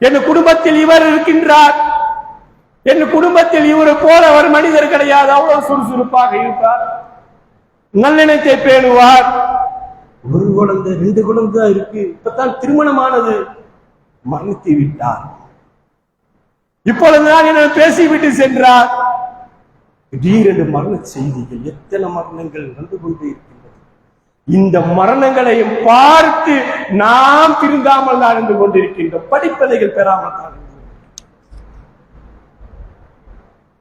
என் குடும்பத்தில் இவர் இருக்கின்றார். என் குடும்பத்தில் இவரை போல ஒரு மனிதர் கிடையாது. அவ்வளவு சுறுசுறுப்பாக இருப்பார், நல்லெண்ணத்தை பேணுவார். ஒரு குழந்தை 2 குழந்தை இருக்கு, இப்பதான் திருமணமானது. மரணத்தை விட்டார். இப்பொழுதுதான் என்ன பேசிவிட்டு சென்றார். திடீரென்று மரண செய்திகள், எத்தனை மரணங்கள் வந்து கொண்டே இருக்கின்றது. இந்த மரணங்களையும் பார்த்து நாம் திருந்தாமல் நடந்து கொண்டிருக்கின்றோம். படிப்பதைகள் பெறாமல் தான்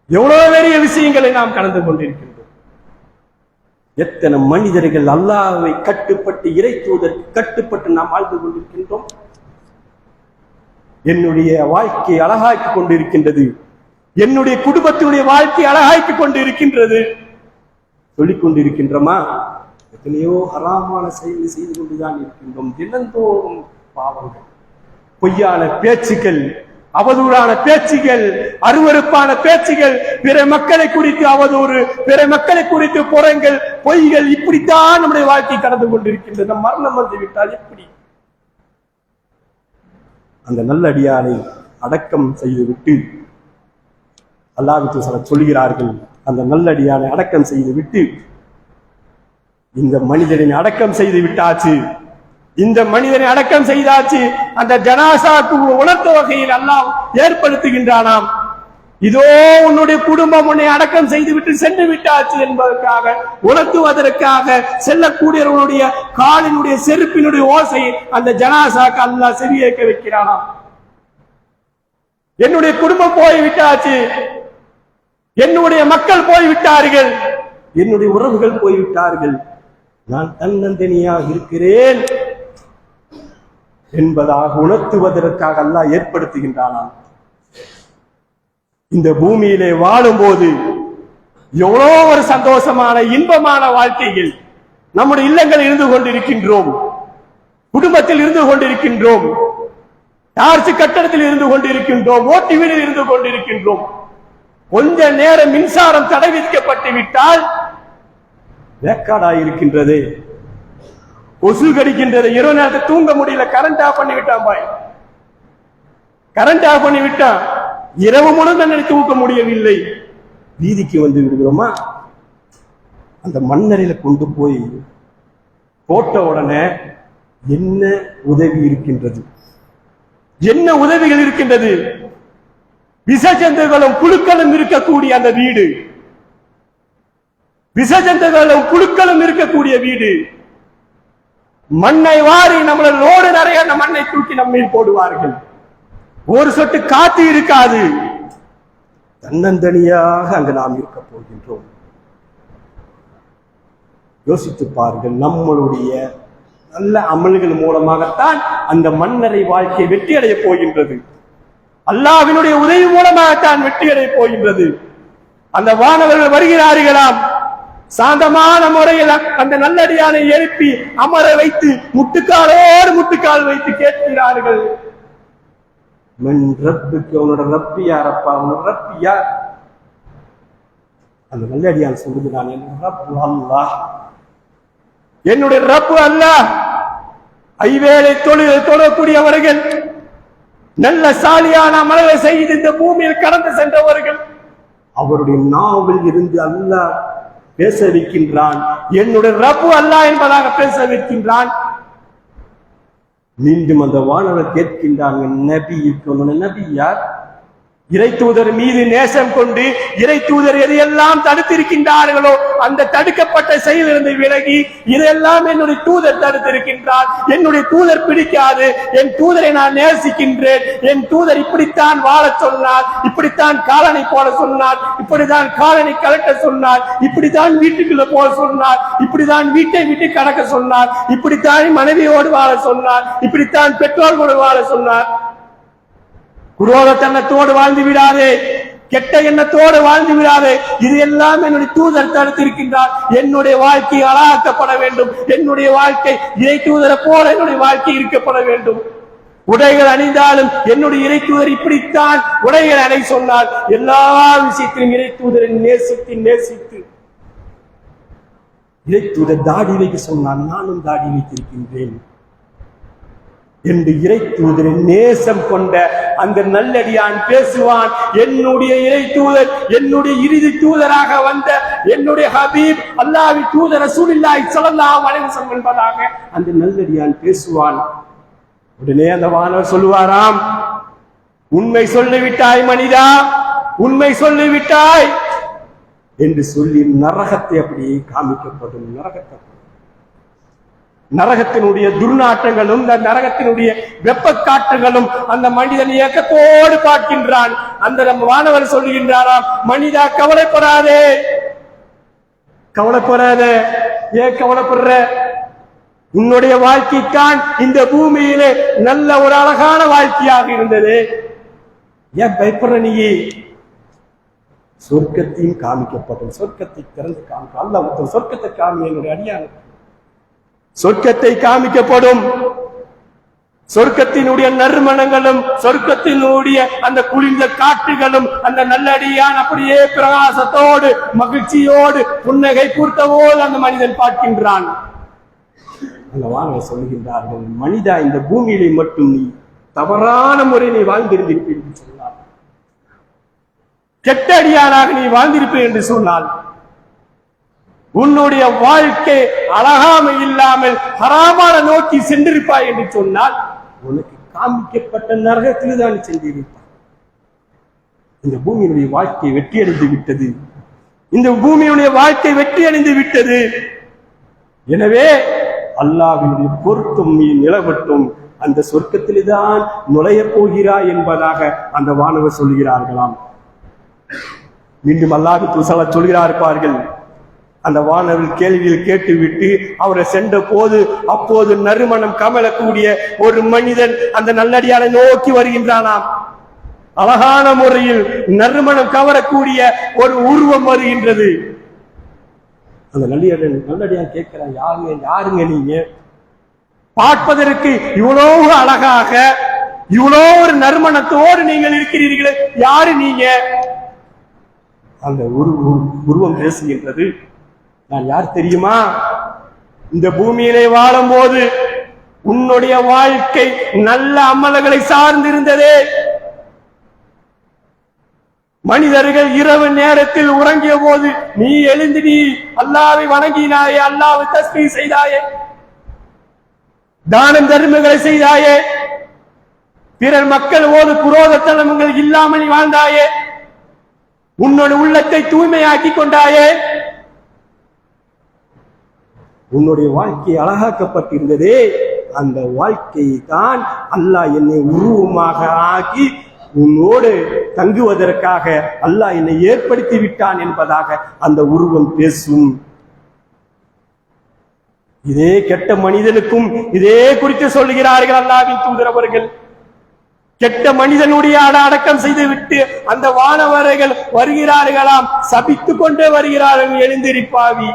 எவ்வளவு பெரிய விஷயங்களை நாம் கடந்து கொண்டிருக்கின்றோம். எத்தனை மனிதர்கள் அல்லாஹ்வை கட்டுப்பட்டு இறை தூதருக்கு கட்டுப்பட்டு நாம் வாழ்ந்து கொண்டிருக்கின்றோம். என்னுடைய வாழ்க்கை அழகாக்கி கொண்டிருக்கின்றது, என்னுடைய குடும்பத்தினுடைய வாழ்க்கை அழகாக்கி கொண்டு இருக்கின்றது சொல்லிக் கொண்டிருக்கின்றோமா? எத்தனையோ ஹராமான செயலை செய்து கொண்டுதான் இருக்கின்றோம். தினந்தோறும் பாவங்கள், பொய்யான பேச்சுக்கள், அவதூறான பேச்சுகள், அருவருப்பான பேச்சுகள், பிற மக்களை குறித்து அவதூறு, பிற மக்களை குறித்து புறங்கள், பொய்கள், இப்படித்தான் நம்முடைய வாழ்க்கை கடந்து கொண்டிருக்கின்றது. நம் மரணம் வந்து விட்டால் எப்படி? அந்த நல்லடியாரை அடக்கம் செய்துவிட்டு அல்லாஹ்வின் தூதர் சொல்கிறார்கள், அந்த நல்லடியாரை அடக்கம் செய்துவிட்டு இந்த மனிதனை அடக்கம் செய்து விட்டாச்சு, இந்த மனிதனை அடக்கம் செய்தாச்சு. அந்த ஜனாசாக்கு உணர்த்த வகையில் அல்லாஹ் ஏற்படுத்துகின்றானாம். இதோ உன்னுடைய குடும்பம் உன்னை அடக்கம் செய்துவிட்டு சென்று விட்டாச்சு என்பதற்காக, உணர்த்துவதற்காக செல்லக்கூடியவர்களுடைய காலினுடைய செருப்பினுடைய ஓசையை அந்த ஜனாசாக்கு அல்லாஹ் செவியேற்க வைக்கிறானாம். என்னுடைய குடும்பம் போய்விட்டாச்சு, என்னுடைய மக்கள் போய்விட்டார்கள், என்னுடைய உறவுகள் போய்விட்டார்கள், நான் தன்னந்தனியாக இருக்கிறேன் என்பதாக உணர்த்துவதற்காக அல்லாஹ் ஏற்படுத்துகின்றானாம். இந்த பூமியிலே வாழும் போது எவ்வளோ ஒரு சந்தோஷமான இன்பமான வாழ்க்கையில் நம்முடைய இல்லங்களில் இருந்து கொண்டிருக்கின்றோம், குடும்பத்தில் இருந்து கொண்டிருக்கின்றோம், டார்ச் கட்டடத்தில் இருந்து கொண்டிருக்கின்றோம், ஓட்டு வீடில் இருந்து கொண்டிருக்கின்றோம். கொஞ்ச நேரம் மின்சாரம் தடை விதிக்கப்பட்டு விட்டால் வேக்காடாயிருக்கின்றது, கொசு கடிக்கின்றது, இரவு நேரத்தை தூங்க முடியல, கரண்ட் ஆஃப் பண்ணி விட்டான் பாய், கரண்ட் ஆஃப் பண்ணி விட்டான், இரவு முழுவதும் தூக்க முடியவில்லை, வீதிக்கு வந்து விடுகிறோமா? அந்த மண்ணறையில கொண்டு போய் போட்ட உடனே என்ன உதவி இருக்கின்றது, என்ன உதவிகள் இருக்கின்றது? விசஜந்துகளும் புழுக்களும் இருக்கக்கூடிய அந்த வீடு, விசஜந்துகளும் புழுக்களும் இருக்கக்கூடிய வீடு, மண்ணை வாரி நம்மள லோடு நிறைய மண்ணை தூக்கி நம்ம போடுவார்கள், ஒரு சொட்டு காத்து இருக்காது, தன்னந்தனியாக அங்கு நாம் இருக்க போகின்றோம். யோசித்து பாருங்கள், நம்மளுடைய நல்ல அமல்கள் மூலமாகத்தான் அந்த மன்னரை வாழ்க்கை வெற்றி அடைய போகின்றது, அல்லாஹ்வினுடைய உதவி மூலமாகத்தான் வெற்றி அடைய போகின்றது. அந்த வானவர்கள் வருகிறார்களாம், சாந்தமான முறையில் அந்த நல்லடியானை எழுப்பி அமர வைத்து முட்டுக்காலோடு முட்டுக்கால் வைத்து கேட்கிறார்கள், மன் ரப்புக்கு, அவனோட ரப்பி யாரப்பா, அவனோட ரப்பி யார்? அந்த நல்லடியான் சொல்லுகிறான், அல்லாஹ், என்னுடைய ரப்பு அல்லாஹ். ஐவேளை தொழக்கூடியவர்கள், நல்ல சாலியான அமல்களை செய்து இந்த பூமியில் கடந்து சென்றவர்கள், அவருடைய நாவில் இருந்து அல்லாஹ் பேச வைக்கின்றான், என்னுடைய ரப்பு அல்லாஹ் என்பதாக பேச வைக்கின்றான். மீண்டும் அந்த வானவர் கேட்கின்றாங்க, நபி இருக்கணும், நபி யார்? இறை தூதர் மீது நேசம் கொண்டு இறை தூதர் எதையெல்லாம் தடுத்திருக்கின்றார்களோ அந்த தடுக்கப்பட்ட செயலிலிருந்து விலகி இதையெல்லாம் என்னுடைய தூதர் தடுத்திருக்கின்றார், என்னுடைய தூதர் பிடிக்காது, என் தூதரை நான் நேசிக்கின்றேன், என் தூதர் இப்படித்தான் வாழ சொன்னார், இப்படித்தான் காலனை போட சொன்னார், இப்படித்தான் காலனை கலட்ட சொன்னார், இப்படித்தான் வீட்டுக்குள்ள போக சொன்னார், இப்படித்தான் வீட்டை விட்டு கடக்க சொன்னார், இப்படித்தான் மனைவியோடு வாழ சொன்னார், இப்படித்தான் பெற்றோர்களோடு வாழ சொன்னார். குரோதத்தனத்தோடு வாழ்ந்து விடாதே, கெட்ட எண்ணத்தோடு வாழ்ந்து விடாதே, இது எல்லாம் என்னுடைய தூதர் தடுத்திருக்கின்றார். என்னுடைய வாழ்க்கை அழகாக்கப்பட வேண்டும், என்னுடைய வாழ்க்கை இறை தூதரை போல என்னுடைய வாழ்க்கை இருக்கப்பட வேண்டும். உடைகள் அணிந்தாலும் என்னுடைய இறை தூதர் இப்படித்தான் உடைகள் அணை சொன்னால், எல்லா விஷயத்திலும் இறை தூதரை நேசித்து இறை தூதர் தாடி வைக்க சொன்னால் நானும் தாடி வைத்திருக்கின்றேன் என்று இறை தூதரை நேசம் கொண்ட அந்த நல்லடியான் பேசுவான், என்னுடைய இறை தூதர், என்னுடைய இறுதி தூதராக வந்த என்னுடைய ஹபீப் அல்லாஹ்வின் தூதர் ரசூலுல்லாஹி ஸல்லல்லாஹு அலைஹி வஸல்லம் என்பதாக அந்த நல்லடியான் பேசுவான். உடனே அந்த வானவர் சொல்லுவாராம், உண்மை சொல்லிவிட்டாய் மனிதா, உண்மை சொல்லிவிட்டாய் என்று சொல்லி நரகத்தை அப்படியே காமிக்கப்படும். நரகத்தினுடைய துர்நாற்றங்களும் நரகத்தினுடைய வெப்ப காற்றுகளும் அந்த மனிதன் இயக்கத்தோடு பார்க்கின்றான். அந்த வானவர் சொல்லுகின்றாராம், மனிதா கவலைப்படாதே, ஏன் கவலைப்படுற? உன்னுடைய வாழ்க்கைக்கான் இந்த பூமியிலே நல்ல ஒரு அழகான வாழ்க்கையாக இருந்தது, ஏன் பயப்படுற? நீ சொர்க்கத்தையும் காமிக்கப்படும், சொர்க்கத்தை திறந்து காமிக்க அல்லாஹ் சொர்க்கத்தை காமி, என்னுடைய அடியான் சொர்க்கத்தை காமிக்கப்படும். சொர்க்கத்தினுடைய நறுமணங்களும் சொர்க்கத்தினுடைய அந்த குளிர்ந்த காற்றுகளும் அந்த நல்லடியான் அப்படியே பிரகாசத்தோடு மகிழ்ச்சியோடு புன்னகை பூர்த்தவோடு அந்த மனிதன் பார்க்கின்றான். அந்த வானவர் சொல்லுகின்றார்கள், மனிதா இந்த பூமியிலே மட்டும் நீ தவறான முறை நீ வாழ்ந்திருந்திருப்பீர் என்று சொன்னார், கெட்ட அடியானாக நீ வாழ்ந்திருப்பீர் என்று சொன்னால், உன்னுடைய வாழ்க்கை அழகாமை இல்லாமல் ஹராமான நோக்கி சென்றிருப்பாய் என்று சொன்னால், உனக்கு காமிக்கப்பட்ட நரகத்தில் தான் சென்றிருப்பாய். இந்த பூமியினுடைய வாழ்க்கை வெற்றி அடைந்து விட்டது, இந்த பூமியுடைய வாழ்க்கை வெற்றி அடைந்து விட்டது. எனவே அல்லாஹ்வினுடைய பொருத்தம் நீ நிலவட்டும், அந்த சொர்க்கத்திலே தான் நுழைய போகிறாய் என்பதாக அந்த வானவர் சொல்கிறார்களாம். மீண்டும் அல்லாஹ் சொல்கிறார்கள், அந்த வானவர் கேள்வியில் கேட்டுவிட்டு அவரை சென்ற போது அப்போது நறுமணம் கமலக்கூடிய ஒரு மனிதன் அந்த நல்லடியாரை நோக்கி வருகின்றானாம். அழகான முறையில் நறுமணம் கவரக்கூடிய ஒரு உருவம் வருகின்றது. அந்த நல்லடியான் கேட்கிறான், யாருங்க நீங்க? பார்ப்பதற்கு இவ்வளவு அழகாக இவ்வளவு ஒரு நறுமணத்தோடு நீங்கள் இருக்கிறீர்களே, யாரு நீங்க? அந்த உருவம் பேசுகின்றது, நான் யார் தெரியுமா? இந்த பூமியிலே வாழும் போது உன்னுடைய வாழ்க்கை நல்ல அமல்களை சார்ந்திருந்ததே. மனிதர்கள் இரவு நேரத்தில் உறங்கிய போது நீ எழுந்து நீ அல்லாஹ்வை வணங்கினாயே, அல்லாஹ்வை தஸ்பீஹ் செய்தாயே, தானம் தர்மங்களை செய்தாயே, பிறர் மக்கள் ஓது குரோதத்தனங்கள் இல்லாமல் நீ வாழ்ந்தாயே, உன்னோட உள்ளத்தை தூய்மையாக்கி கொண்டாயே, உன்னுடைய வாழ்க்கை அழகாக்கப்பட்டிருந்ததே. அந்த வாழ்க்கையை தான் அல்லாஹ் என்னை உருவமாக ஆக்கி உன்னோடு தங்குவதற்காக அல்லாஹ் என்னை ஏற்படுத்தி விட்டான் என்பதாக அந்த உருவம் பேசும். இதே கெட்ட மனிதனுக்கும் இதே குறித்து சொல்லுகிறார்கள் அல்லாஹ்வின் தூதர் அவர்கள். கெட்ட மனிதனுடைய அடக்கம் செய்துவிட்டு அந்த வானவர்கள் வருகிறார்களாம், சபித்துக் கொண்டே வருகிறார்கள், எழுந்திருப்பாவி.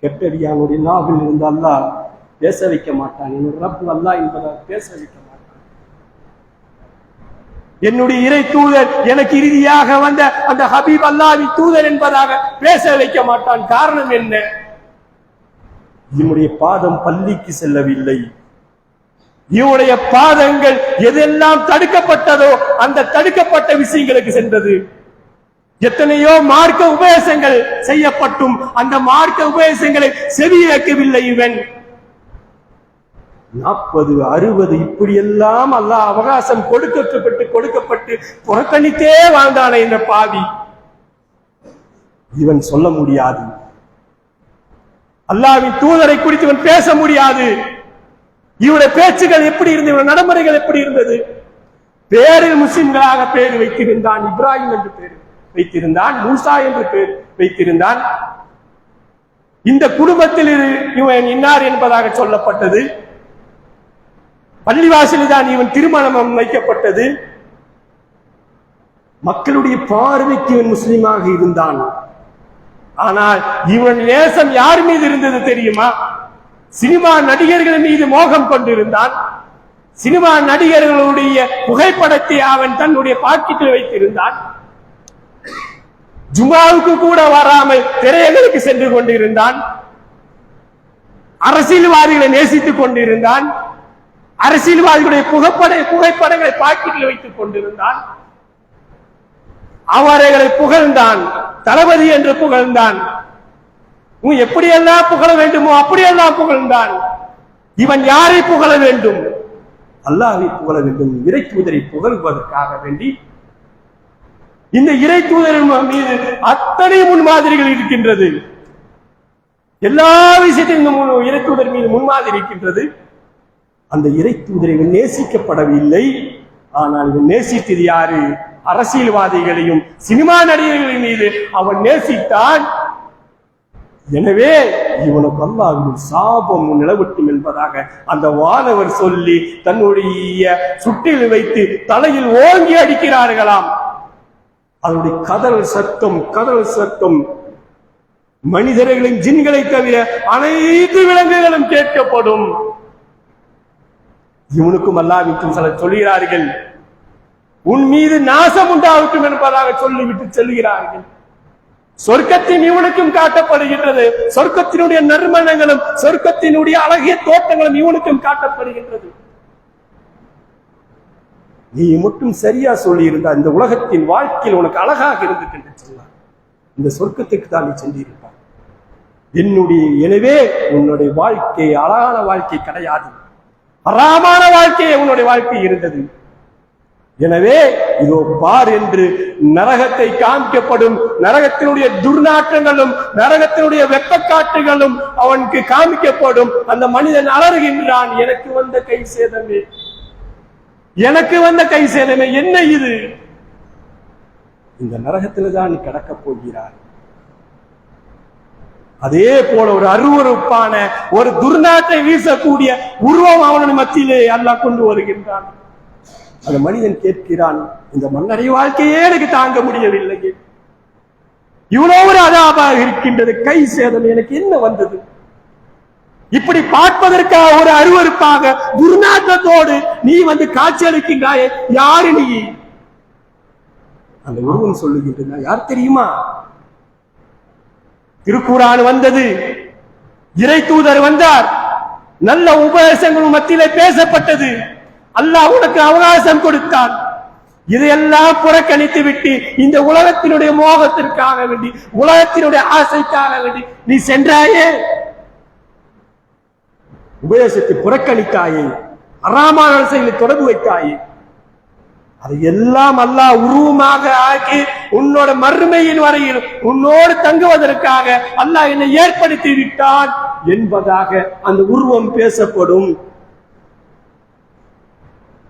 கெட்டடியானுடைய நாவில் இருந்து அல்லாஹ் பேச வைக்க மாட்டான். என்னுடைய ரப்பு அல்லாஹ் என்பதால் பேச வைக்க மாட்டான். என்னுடைய இறை தூதர் எனக்கு இறுதியாக வந்த அந்த ஹபீப் அல்லாஹ்வின் தூதர் என்பதாக பேச வைக்க மாட்டான். காரணம் என்ன? இவனுடைய பாதம் பள்ளிக்கு செல்லவில்லை. இவனுடைய பாதங்கள் எதெல்லாம் தடுக்கப்பட்டதோ அந்த தடுக்கப்பட்ட விஷயங்களுக்கு சென்றது. எத்தனையோ மார்க்க உபதேசங்கள் செய்யப்பட்டும் அந்த மார்க்க உபதேசங்களை செவியேற்கவில்லை. இவன் 40, 60 இப்படியெல்லாம் அல்லாஹ் அவகாசம் கொடுக்கப்பட்டு புறக்கணித்தே வாழ்ந்தானே இந்த பாவி. இவன் சொல்ல முடியாது, அல்லாஹ்வின் தூதரை குறித்து இவன் பேச முடியாது. இவனுடைய பேச்சுகள் எப்படி இருந்தது, இவனுடைய நடைமுறைகள் எப்படி இருந்தது? பேரில் முஸ்லிம்களாக பேர் வைத்திருந்தான். இப்ராஹிம் என்று பேர் வைத்திருந்தான், மூசா என்று பேர் வைத்திருந்தான். இந்த குடும்பத்தில் இவன் இன்னார் என்பதாக சொல்லப்பட்டது. பள்ளிவாசலில் தான் இவன் திருமணம் வைக்கப்பட்டது. மக்களுடைய பார்வைக்கு இவன் முஸ்லிமாக இருந்தான். ஆனால் இவன் நேசம் யார் மீது இருந்தது தெரியுமா? சினிமா நடிகர்கள் மீது மோகம் கொண்டிருந்தான். சினிமா நடிகர்களுடைய புகைப்படத்தை அவன் தன்னுடைய பாக்கெட்டில் வைத்திருந்தான். ஜுமாவுக்கு கூட வராமல் திரையங்களுக்கு சென்று கொண்டிருந்தான். அரசியல்வாதிகளை நேசித்துக் கொண்டிருந்தான். அரசியல்வாதிகளுடைய புகைப்படங்களை பாக்கெட்டில் வைத்துக் கொண்டிருந்தான். அவர்களை புகழ்ந்தான், தளபதி என்று புகழ்ந்தான். எப்படியெல்லாம் புகழ வேண்டுமோ அப்படியெல்லாம் புகழ்ந்தான். இவன் யாரை புகழ வேண்டும்? அல்லாஹ்வை புகழ வேண்டும். இறை தூதரை புகழ்வதற்காக வேண்டி இந்த இறை தூதர் மீது அத்தனை முன்மாதிரிகள் இருக்கின்றது. எல்லா விஷயத்திலும் இறை தூதர் மீது முன்மாதிரி இருக்கின்றது. அந்த இறை தூதரை நேசிக்கப்படவில்லை. ஆனால் இவன் நேசித்தது யாரு? அரசியல்வாதிகளையும் சினிமா நடிகர்களின் மீது அவன் நேசித்தான். எனவே இவனுக்கு அல்லாஹ்வின் சாபம் நிலவட்டும் என்பதாக அந்த வானவர் சொல்லி தன்னுடைய சுட்டில் வைத்து தலையில் ஓங்கி அடிக்கிறார்களாம். அதனுடைய கதல் சத்தம் மனிதர்களின் ஜின்களை தவிர அனைத்து விலங்குகளும் கேட்கப்படும். இவனுக்கும் அல்லாஹ்விற்கும் சிலர் சொல்கிறார்கள், உன் மீது நாசம் உண்டாகட்டும் என்பதாக சொல்லிவிட்டு செல்கிறார்கள். சொர்க்கத்தின் இவனுக்கும் காட்டப்படுகின்றது. சொர்க்கத்தினுடைய நறுமணங்களும் சொர்க்கத்தினுடைய அழகிய தோட்டங்களும் இவனுக்கும் காட்டப்படுகின்றது. நீ மட்டும் சரியா சொல்லி இருந்தா இந்த உலகத்தின் வாழ்க்கையில் உனக்கு அழகாக இருந்துட்டு என்று சொன்னார். இந்த சொர்க்கத்துக்கு தான் நீ சென்றிருப்பார். எனவே உன்னுடைய வாழ்க்கை அழகான வாழ்க்கை கிடையாது, ஹராமான வாழ்க்கை உன்னுடைய வாழ்க்கை இருந்தது. எனவே இதோ பார் என்று நரகத்தை காமிக்கப்படும். நரகத்தினுடைய துர்நாற்றங்களும் நரகத்தினுடைய வெப்பக்காற்றுகளும் அவனுக்கு காமிக்கப்படும். அந்த மனிதன் அலறுகின்றான், எனக்கு வந்த கை சேதமே, எனக்கு வந்த கை சேதமே, என்ன இது? இந்த நரகத்தில் தான் கிடக்க போகிறார். அதே போல ஒரு அருவருப்பான ஒரு துர்நாற்றை வீசக்கூடிய உருவம் அவனுடைய மத்தியிலே அல்லாஹ் கொண்டு வருகின்றான். அந்த மனிதன் கேட்கிறான், இந்த மன்னரை வாழ்க்கையே எனக்கு தாங்க முடியவில்லை, இவ்வளவு ஒரு அதாபாக இருக்கின்றது, கை சேதம் எனக்கு என்ன வந்தது, இப்படி பார்ப்பதற்காக ஒரு அருவருப்பாக துர்நாற்றத்தோடு நீ வந்து காட்சி அளிக்கின்றாயே, யாரு நீ? அந்த உருவம் சொல்லுகின்றன, யார் தெரியுமா? திருக்குர்ஆன் வந்தது, இறை தூதர் வந்தார், நல்ல உபதேசங்கள் மத்தியிலே பேசப்பட்டது, அல்லாஹ் உனக்கு அவகாசம் கொடுத்தான், இதையெல்லாம் புறக்கணித்து விட்டு இந்த உலகத்தினுடைய மோகத்திற்காக வேண்டி, உலகத்தினுடைய ஆசைக்காக வேண்டி நீ சென்றாயே, உபதேசத்தை புறக்கணித்தாயே, ஹராமான செயலை தொடர்பு வைத்தாயே, அதை எல்லாம் அல்லாஹ் உருவமாக ஆக்கி உன்னோட மறுமையின் வரையில் உன்னோடு தங்குவதற்காக அல்லாஹ் என்னை ஏற்படுத்தி விட்டான் என்பதாக அந்த உருவம் பேசப்படும்.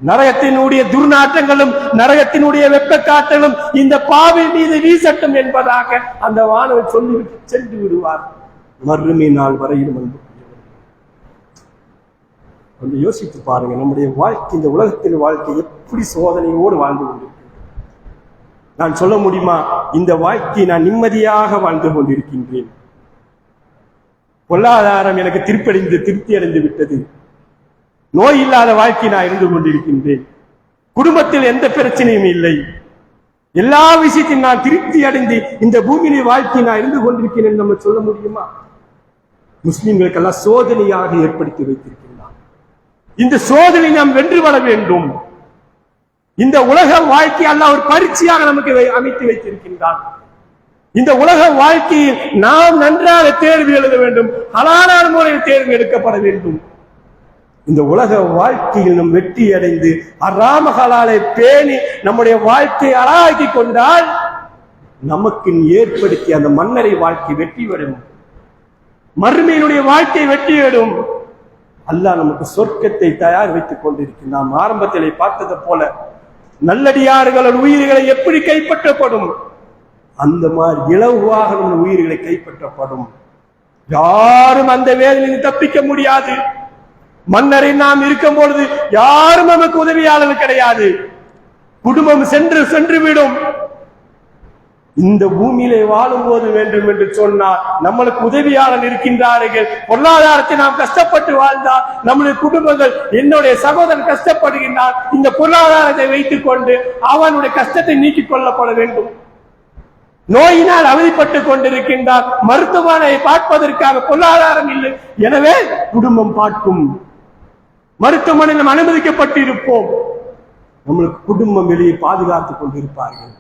நரகத்தினுடைய துர்நாற்றங்களும் நரகத்தினுடைய வெப்ப காற்றலும் இந்த பாவின் மீது வீசட்டும் என்பதாக அந்த வானவர் சொல்லிவிட்டு சென்று விடுவார். மறுமை நாள் வரையிலும் வந்து கொஞ்சம் யோசித்து பாருங்க, நம்முடைய வாழ்க்கை, இந்த உலகத்தின் வாழ்க்கை எப்படி சோதனையோடு வாழ்ந்து கொண்டிருக்கிறேன். நான் சொல்ல முடியுமா, இந்த வாழ்க்கை நான் நிம்மதியாக வாழ்ந்து கொண்டிருக்கின்றேன், பொருளாதாரம் எனக்கு திருப்தி அடைந்து விட்டது, நோய் இல்லாத வாழ்க்கை நான் இருந்து கொண்டிருக்கின்றேன், குடும்பத்தில் எந்த பிரச்சனையும் இல்லை, எல்லா விஷயத்தையும் நான் திருப்தி அடைந்து இந்த பூமியிலே வாழ்க்கை நான் இருந்து கொண்டிருக்கிறேன் நம்ம சொல்ல முடியுமா? முஸ்லிம்களுக்கெல்லாம் சோதனையாக ஏற்படுத்தி வைத்திருக்கிறார். இந்த சோதனை நாம் வென்று வர வேண்டும். இந்த உலக வாழ்க்கை அல்லாஹ் ஒரு பரீட்சையாக நமக்கு அமைத்து வைத்திருக்கின்றான். இந்த உலக வாழ்க்கையில் நாம் நன்றாக தேர்வு எழுத வேண்டும், ஹலாலான முறையில் தேர்வு எடுக்கப்பட வேண்டும். இந்த உலக வாழ்க்கையில் நம் வெற்றி அடைந்து ஹராம ஹலாலை பேணி நம்முடைய வாழ்க்கையை அழகாக்கி கொண்டால் நமக்கு ஏற்படுத்தி அந்த மன்னரை வாழ்க்கை வெற்றி பெறும், மறுமையினுடைய வாழ்க்கை வெற்றி பெறும். அல்லாஹ் நமக்கு சொர்க்கத்தை தயார் வைத்துக் கொண்டிருக்கிறான். நாம் ஆரம்பத்திலே பார்த்தது போல நல்லடியார்கள் உயிர்களை எப்படி கைப்பற்றப்படும், அந்த மாதிரி இலவாக நம்ம உயிர்களை கைப்பற்றப்படும். யாரும் அந்த வேதனையில் தப்பிக்க முடியாது. மன்னரை நாம் இருக்கும் பொழுது யாரும் நமக்கு உதவியாளர் கிடையாது. குடும்பம் சென்று விடும். இந்த பூமியிலே வாழும் போது வேண்டும் என்று சொன்னால் நம்மளுக்கு உதவியாளர் இருக்கின்றார்கள். பொருளாதாரத்தை நாம் கஷ்டப்பட்டு வாழ்ந்தால் நம்முடைய குடும்பங்கள், என்னுடைய சகோதரன் கஷ்டப்படுகின்றான், இந்த பொருளாதாரத்தை வைத்துக் கொண்டு அவனுடைய கஷ்டத்தை நீக்கிக் கொள்ளப்பட வேண்டும். நோயினால் அவதிப்பட்டுக் கொண்டிருக்கின்றார், மருத்துவமனையை பார்ப்பதற்காக பொருளாதாரம் இல்லை, எனவே குடும்பம் பார்க்கும், மருத்துவமனையில் அனுமதிக்கப்பட்டு இருப்போம், நம்மளுக்கு குடும்பம் வெளியே பாதுகாத்துக் கொண்டிருப்பார்கள்.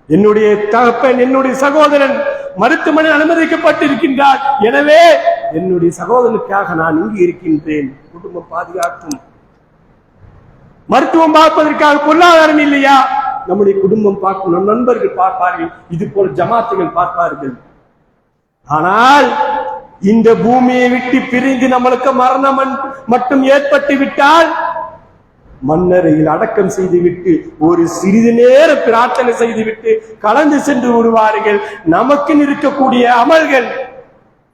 என்னுடைய தகப்பன், என்னுடைய சகோதரன் மருத்துவமனை அனுமதிக்கப்பட்டிருக்கின்றார், எனவே என்னுடைய சகோதரனுக்காக நான் இங்கு இருக்கின்றேன், குடும்பம் பாதுகாக்கும். மருத்துவம் பார்ப்பதற்காக பொருளாதாரம் இல்லையா, நம்முடைய குடும்பம் பார்க்கும், நம் நண்பர்கள் பார்ப்பார்கள், இது போல் ஜமாத்துகள் பார்ப்பார்கள். ஆனால் இந்த பூமியை விட்டு பிரிந்து நம்மளுக்கு மரணம் மட்டும் ஏற்பட்டு விட்டால் மன்னரையில் அடக்கம் செய்துவிட்டு ஒரு சிறிது நேர பிரார்த்தனை செய்துவிட்டு கலந்து சென்று விடுவார்கள். நமக்கு இருக்கக்கூடிய அமல்கள்,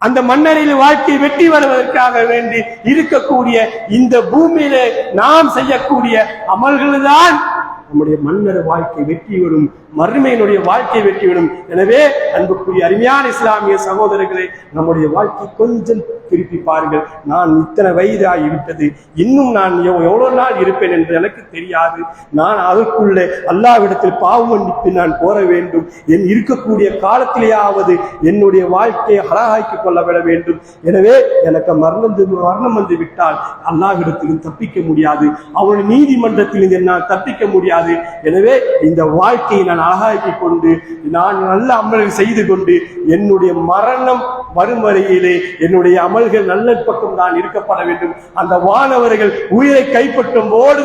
அந்த மன்னரையில் வாழ்க்கை வெற்றி வருவதற்காக வேண்டி இருக்கக்கூடிய இந்த பூமியிலே நாம் செய்யக்கூடிய அமல்கள் தான் நம்முடைய மன்னர் வாழ்க்கை வெற்றி வரும், மறுமையினுடைய வாழ்க்கை வெற்றி வரும். எனவே அன்புக்குரிய அருமையான இஸ்லாமிய சகோதரர்களே, நம்முடைய வாழ்க்கை கொஞ்சம் திருப்பி பாருங்கள். நான் இத்தனை வயதாகிவிட்டது, இன்னும் நான் எவ்வளவு நாள் இருப்பேன் என்று எனக்கு தெரியாது. நான் அதற்குள்ளே அல்லாஹ்விடத்தில் பாவ மன்னிப்பு நான் கோர வேண்டும். என் இருக்கக்கூடிய காலத்திலேயாவது என்னுடைய வாழ்க்கையை அழகாக்கிக் கொள்ளப்பட வேண்டும். எனவே எனக்கு மரணம் வந்து விட்டால் அல்லாஹ்விடத்திலும் தப்பிக்க முடியாது, அவருடைய நீதிமன்றத்தில் என்னால் தப்பிக்க முடியாது. எனவே இந்த வாழ்க்கையை நான் அழகாக்கிக் கொண்டு நான் நல்ல அமல்கள் செய்து கொண்டு என்னுடைய மரணம் வரும் வரையிலே என்னுடைய அமல்கள் நல்ல பக்கம் தான் இருக்கப்பட வேண்டும். அந்த வானவர்கள் உயிரை கைப்பற்றும் போது